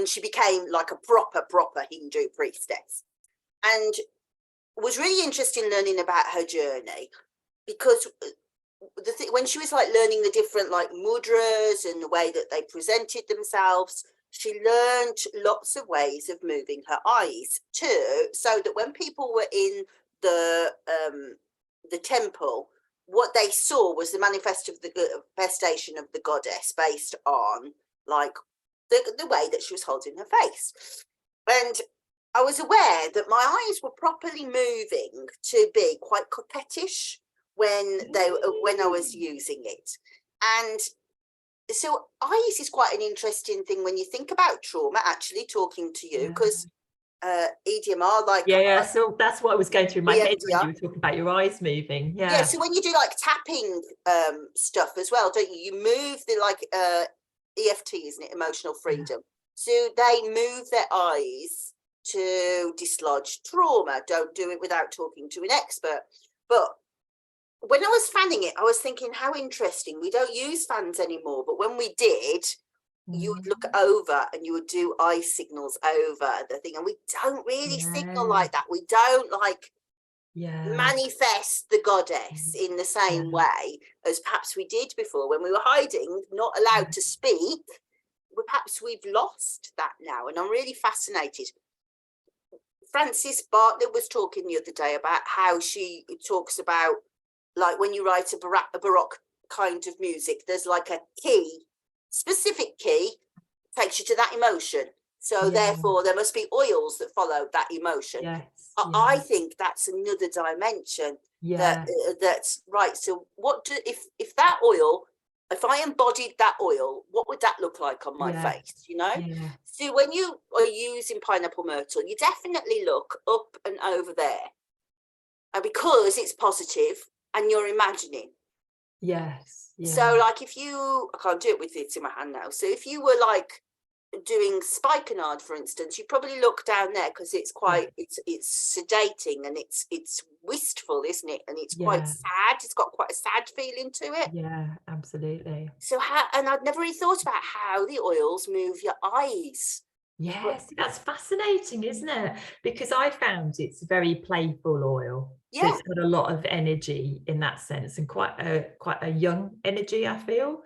S1: she became like a proper Hindu priestess, and was really interested in learning about her journey, because when she was like learning the different like mudras and the way that they presented themselves, she learned lots of ways of moving her eyes too, so that when people were in the temple, what they saw was the manifestation of the goddess based on like the way that she was holding her face. And I was aware that my eyes were properly moving to be quite coquettish when I was using it. And so eyes is quite an interesting thing when you think about trauma, actually, talking to you, because EDMR, like
S2: so that's what I was going through my head when you were talking about your eyes moving.
S1: Yeah, so when you do like tapping stuff as well, don't you? You move the like EFT, isn't it? Emotional freedom. So they move their eyes to dislodge trauma. Don't do it without talking to an expert. But when I was fanning it, I was thinking how interesting. We don't use fans anymore, but when we did, you would look over and you would do eye signals over the thing, and we don't really signal like that. We don't like manifest the goddess in the same way as perhaps we did before when we were hiding, not allowed to speak. Perhaps we've lost that now, and I'm really fascinated. Frances Bartlett was talking the other day about how she talks about, like, when you write a baroque kind of music, there's like a key, specific key, takes you to that emotion. So therefore there must be oils that follow that emotion. I think that's another dimension. That's right. So what do, if that oil, if I embodied that oil, what would that look like on my face, you know? So when you are using pineapple myrtle, you definitely look up and over there, because it's positive and you're imagining. So like if you, I can't do it with it in my hand now. So if you were like doing spikenard, for instance, you probably look down there, because it's quite it's sedating, and it's wistful, isn't it? And it's quite sad. It's got quite a sad feeling to it.
S2: Absolutely.
S1: So and I'd never really thought about how the oils move your eyes.
S2: Yes, that's fascinating, isn't it? Because I found it's a very playful oil. So it's got a lot of energy in that sense, and quite a young energy, I feel.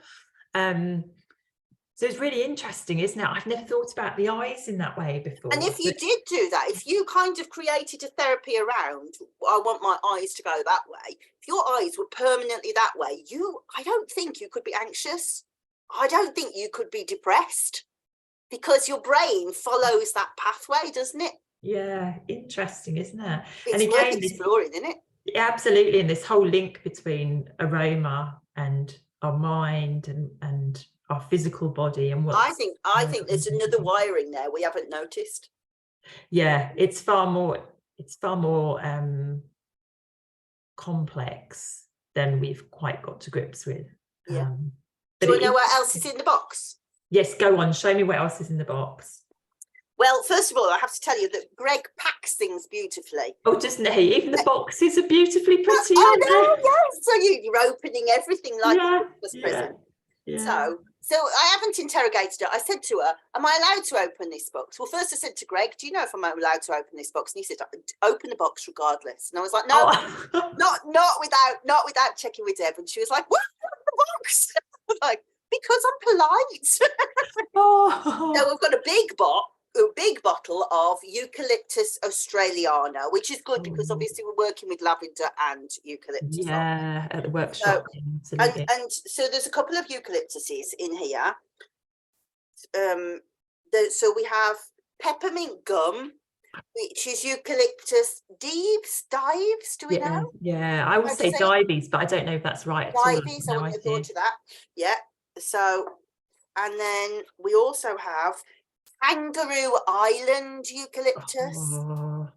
S2: So it's really interesting, isn't it? I've never thought about the eyes in that way before.
S1: And if you did do that, if you kind of created a therapy around, I want my eyes to go that way, if your eyes were permanently that way, I don't think you could be anxious. I don't think you could be depressed, because your brain follows that pathway, doesn't it?
S2: Yeah, interesting, isn't it?
S1: It's
S2: and
S1: worth
S2: again,
S1: exploring, isn't it?
S2: Absolutely, and this whole link between aroma and our mind and our physical body, and what
S1: I think there's another wiring there we haven't noticed.
S2: It's far more complex than we've quite got to grips with.
S1: Do you know what else is in the box?
S2: Yes, go on, show me what else is in the box.
S1: Well, first of all, I have to tell you that Greg packs things beautifully.
S2: Oh, doesn't he? Even the boxes are beautifully pretty.
S1: Yes. So you're opening everything like a Christmas present. So I haven't interrogated her. I said to her, am I allowed to open this box? Well, first I said to Greg, do you know if I'm allowed to open this box? And he said, open the box regardless. And I was like, no, not without checking with Deb. And she was like, what? The box? I was like, because I'm polite. So we've got a big bottle of Eucalyptus australiana, which is good because obviously we're working with lavender and eucalyptus.
S2: At the workshop.
S1: And so there's a couple of eucalyptuses in here. So we have peppermint gum, which is eucalyptus dives. Do we know?
S2: Yeah, I would say dives, but I don't know if that's right at all.
S1: Dives, I wouldn't have thought of that. Yeah. So, and then we also have Kangaroo Island eucalyptus.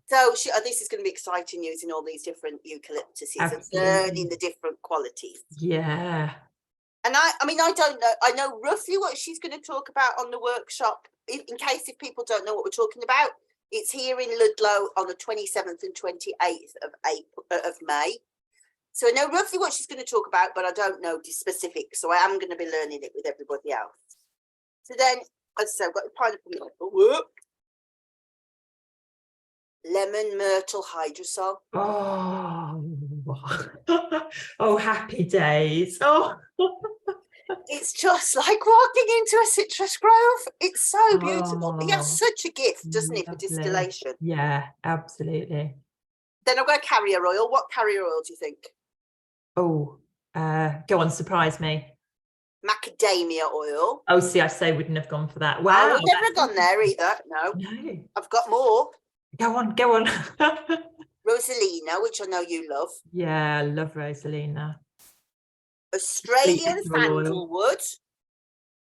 S1: So this is going to be exciting, using all these different eucalyptuses and learning the different qualities.
S2: Yeah.
S1: And I mean, I don't know. I know roughly what she's going to talk about on the workshop. In case if people don't know what we're talking about, it's here in Ludlow on the 27th and 28th of May. So I know roughly what she's going to talk about, but I don't know the specifics. So I am going to be learning it with everybody else. So then, as I said, I've got the pineapple myrtle, lemon myrtle hydrosol.
S2: Oh, happy days. Oh.
S1: It's just like walking into a citrus grove. It's so beautiful. He has such a gift, doesn't he, for distillation?
S2: Yeah, absolutely.
S1: Then I've got carrier oil. What carrier oil do you think?
S2: Oh, go on, surprise me.
S1: Macadamia oil.
S2: Oh, see, I wouldn't have gone for that. Wow.
S1: I would never have gone there either. No. I've got more.
S2: Go on.
S1: Rosalina, which I know you love.
S2: Yeah, I love Rosalina.
S1: Australian sandalwood.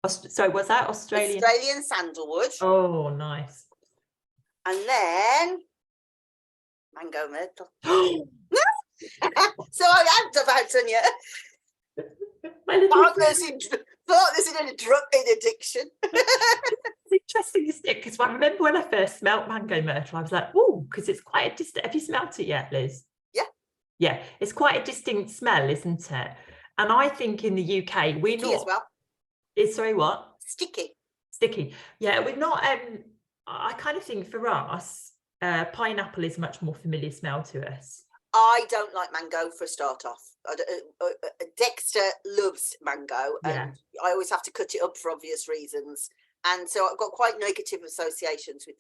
S2: Sorry, what's that?
S1: Australian sandalwood.
S2: Oh, nice.
S1: And then mango myrtle. So I am about on you. Partners in a drug addiction.
S2: It's interesting, isn't it? Because I remember when I first smelt mango myrtle, I was like, oh, because it's quite a distinct. Have you smelt it yet, Liz?
S1: Yeah.
S2: Yeah, it's quite a distinct smell, isn't it? And I think in the UK we're not
S1: as well.
S2: It's sorry, what?
S1: Sticky.
S2: Yeah, we're not. I kind of think for us, pineapple is much more familiar smell to us.
S1: I don't like mango for a start off. Dexter loves mango, and I always have to cut it up for obvious reasons. And so I've got quite negative associations with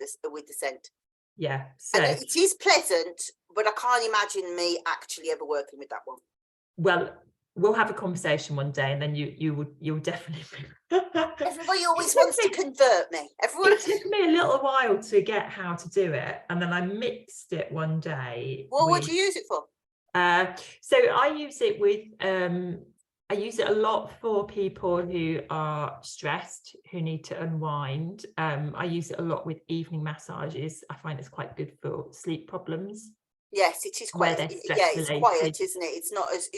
S1: the scent.
S2: Yeah, so
S1: and it is pleasant, but I can't imagine me actually ever working with that one.
S2: Well, we'll have a conversation one day, and then you'll definitely.
S1: Everybody always wants to convert me.
S2: It took me a little while to get how to do it, and then I mixed it one day.
S1: Well, what do you use it for?
S2: So I use it with I use it a lot for people who are stressed, who need to unwind. I use it a lot with evening massages. I find it's quite good for sleep problems.
S1: Yes, it is quite. It's quiet, isn't it? It's not as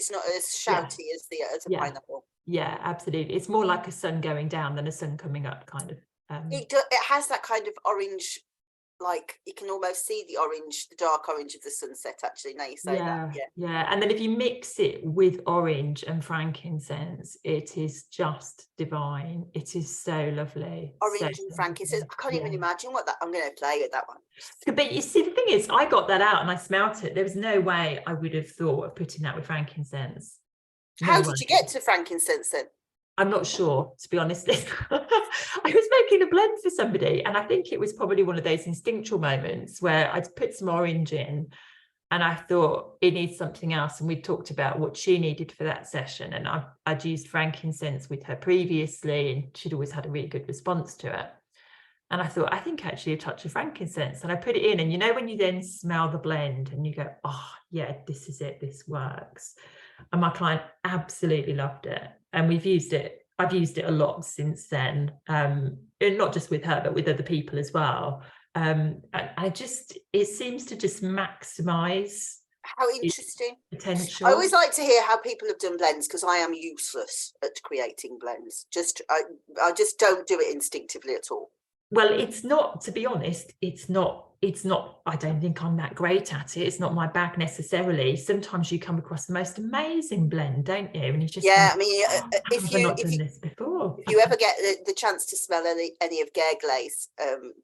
S1: shouty as a pineapple.
S2: Yeah, absolutely. It's more like a sun going down than a sun coming up, kind of.
S1: It has that kind of orange, like you can almost see the dark orange of the sunset. Actually, now you say that.
S2: Yeah. And then if you mix it with orange and frankincense, it is just divine. It is so lovely.
S1: Orange and frankincense. I can't even imagine what that. I'm going to play with that one.
S2: But you see, the thing is, I got that out and I smelt it. There was no way I would have thought of putting that with frankincense.
S1: How did you get to frankincense then?
S2: I'm not sure, to be honest. I was making a blend for somebody, and I think it was probably one of those instinctual moments where I'd put some orange in and I thought it needs something else. And we talked about what she needed for that session. And I'd used frankincense with her previously, and she'd always had a really good response to it. And I thought, I think actually a touch of frankincense. And I put it in, and you know, when you then smell the blend and you go, oh yeah, this is it, this works. And my client absolutely loved it. And I've used it a lot since then, and not just with her, but with other people as well. It seems to just maximize.
S1: How interesting.
S2: Potential.
S1: I always like to hear how people have done blends, because I am useless at creating blends. I just don't do it instinctively at all.
S2: Well, it's not, to be honest, it's not, I don't think I'm that great at it. It's not my bag necessarily. Sometimes you come across the most amazing blend, don't you? And you just
S1: think, I mean, if you ever get the chance to smell any of Nagle's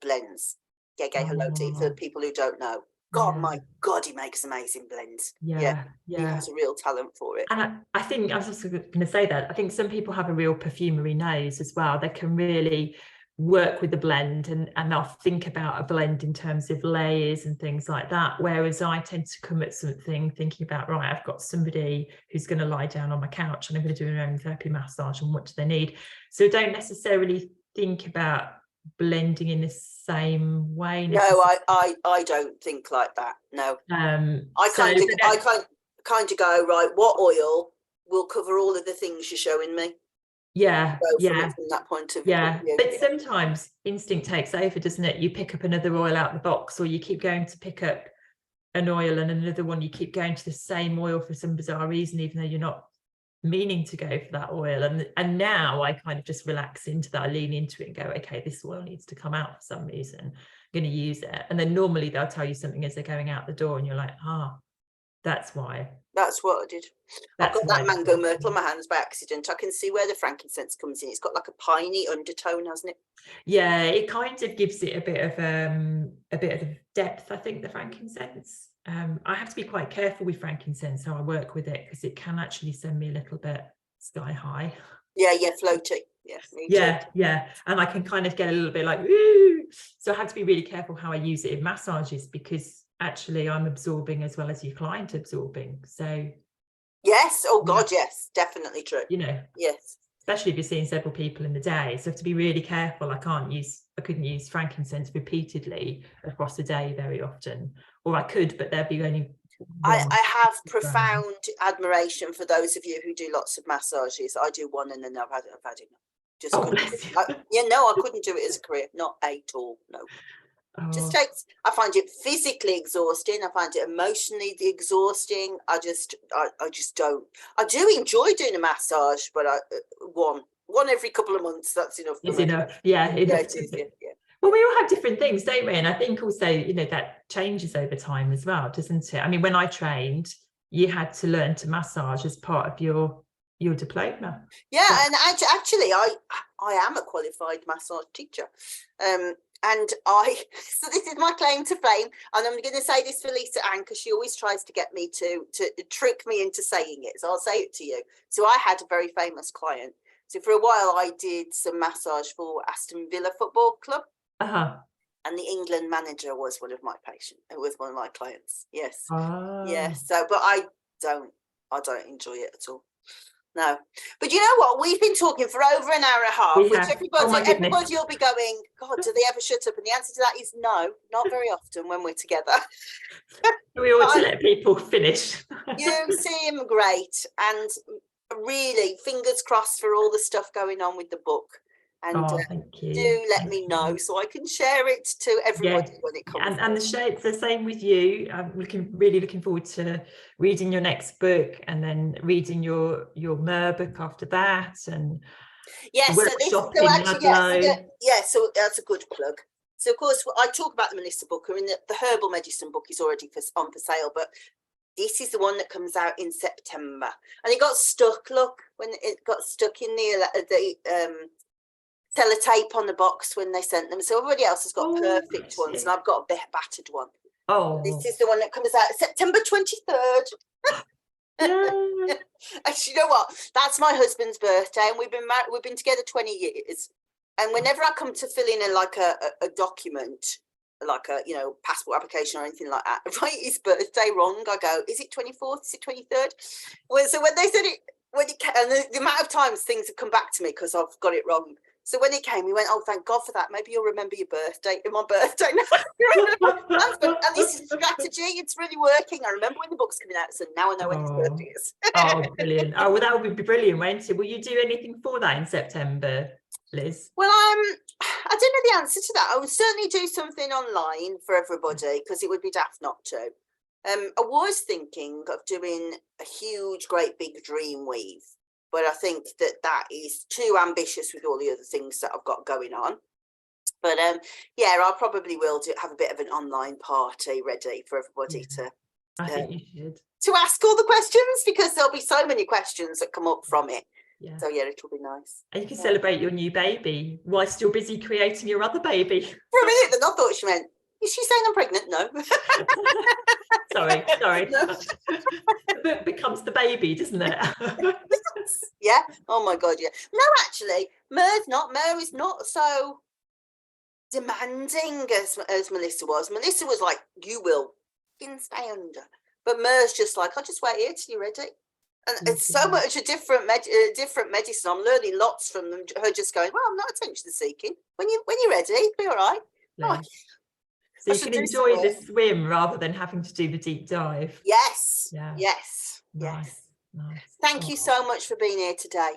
S1: blends, Nagle Hello for people who don't know. God, my God, he makes amazing blends. He has a real talent for it.
S2: And I think, I was also going to say that, I think some people have a real perfumery nose as well. They can really work with the blend, and they'll think about a blend in terms of layers and things like that, whereas I tend to come at something thinking about, right, I've got somebody who's going to lie down on my couch and I'm going to do an aromatherapy massage, and what do they need? So don't necessarily think about blending in the same way.
S1: No, I don't think like that. No, I
S2: So,
S1: kind of go, right, what oil will cover all of the things you're showing me?
S2: yeah,
S1: Go from
S2: yeah.
S1: it from that point of
S2: Yeah,
S1: view.
S2: but sometimes instinct takes over, doesn't it? You pick up another oil out the box, or you keep going to pick up an oil and another one, you keep going to the same oil for some bizarre reason, even though you're not meaning to go for that oil. And now I kind of just relax into that, I lean into it and go, okay, this oil needs to come out for some reason, I'm going to use it. And then normally they'll tell you something as they're going out the door and you're like, that's why.
S1: That's what I did. I've got that mango myrtle on my hands by accident. I can see where the frankincense comes in. It's got like a piney undertone, hasn't it?
S2: Yeah, it kind of gives it a bit of depth, I think, the frankincense. I have to be quite careful with frankincense how I work with it, because it can actually send me a little bit sky high.
S1: Yeah, floaty.
S2: Yeah, and I can kind of get a little bit like, ooh. So I have to be really careful how I use it in massages, because actually I'm absorbing as well as your client absorbing. So
S1: yes, oh god, yes, definitely true. Yes,
S2: especially if you're seeing several people in the day, so I have to be really careful. I couldn't use frankincense repeatedly across the day very often, or I could, but there'd be only one.
S1: I have profound admiration for those of you who do lots of massages. I do one and then I've had enough. Just I couldn't do it as a career, not at all. No. Just takes, I find it physically exhausting. I find it emotionally exhausting. I just don't. I do enjoy doing a massage, but one every couple of months, that's enough.
S2: It's enough. Yeah, enough.
S1: It is, yeah.
S2: Well, we all have different things, don't we? And I think also, that changes over time as well, doesn't it? I mean, when I trained, you had to learn to massage as part of your diploma.
S1: Yeah, and actually, I am a qualified massage teacher. And so this is my claim to fame, and I'm going to say this for Lisa Ann, because she always tries to get me to trick me into saying it, so I'll say it to you. So I had a very famous client. So for a while I did some massage for Aston Villa Football Club, and the England manager was one of my patients. It was one of my clients. Yes, yes. So, but I don't enjoy it at all. No, but you know what? We've been talking for over an hour and a half, which everybody will be going, God, do they ever shut up? And the answer to that is no, not very often when we're together.
S2: We ought to let people finish.
S1: You seem great, and really, fingers crossed for all the stuff going on with the book. And
S2: thank you.
S1: Do let me know so I can share it to everybody when it comes.
S2: And it's the same with you. I'm really looking forward to reading your next book, and then reading your Mer book after that. And
S1: yes, so that's a good plug. So of course I talk about the Melissa Booker, and the herbal medicine book is already on for sale, but this is the one that comes out in September, and it got stuck. Look, when it got stuck in the sellotape on the box when they sent them, so everybody else has got perfect ones, and I've got a battered one. This is the one that comes out September 23rd. And you know what? That's my husband's birthday, and we've been together 20 years. And whenever I come to fill in a document, like a passport application or anything like that, write his birthday wrong, I go, is it 24th? Is it 23rd? Well, so when they said it, and the amount of times things have come back to me because I've got it wrong. So when it came, he went, oh, thank God for that. Maybe you'll remember your birthday. My birthday. And this is strategy. It's really working. I remember when the book's coming out, so now I know when his birthday is.
S2: Brilliant. Well, that would be brilliant, won't it? Will you do anything for that in September, Liz?
S1: Well, I don't know the answer to that. I would certainly do something online for everybody, because it would be daft not to. I was thinking of doing a huge, great big dream weave, but I think that is too ambitious with all the other things that I've got going on. But I probably will have a bit of an online party ready for everybody to.
S2: I think you should.
S1: To ask all the questions, because there'll be so many questions that come up from it.
S2: Yeah.
S1: So it'll be nice.
S2: And you can celebrate your new baby whilst you're busy creating your other baby.
S1: For a minute, then I thought she meant, is she saying I'm pregnant? No.
S2: Sorry.
S1: No.
S2: The book becomes the baby, doesn't it?
S1: Yeah. Oh my God, yeah. No, actually, Mer is not so demanding as Melissa was. Melissa was like, you will stay under. But Mer's just like, I'll just wait here till you're ready. And it's so much a different medicine. I'm learning lots from them. Her just going, well, I'm not attention seeking. When you're ready, it'll be all right. Oh,
S2: So
S1: I
S2: you
S1: should
S2: can
S1: do some
S2: enjoy the
S1: more.
S2: swim rather than having to do the deep dive.
S1: Yes,
S2: Yeah.
S1: yes,
S2: Nice,
S1: yes.
S2: nice.
S1: Thank you
S2: Oh,
S1: so much for being here today.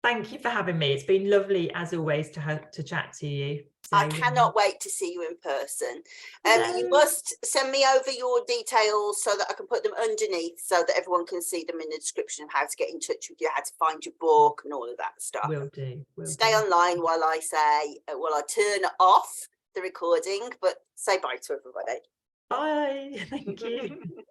S2: thank you for having me. It's been lovely as always to chat to you. So,
S1: I cannot wait to see you in person.
S2: no.
S1: You must send me over your details so that I can put them underneath so that everyone can see them in the description of how to get in touch with you, how to find your book and all of that stuff.
S2: Will do.
S1: Stay online while I say, while I turn off the recording, but say bye to everybody.
S2: Bye. Thank you.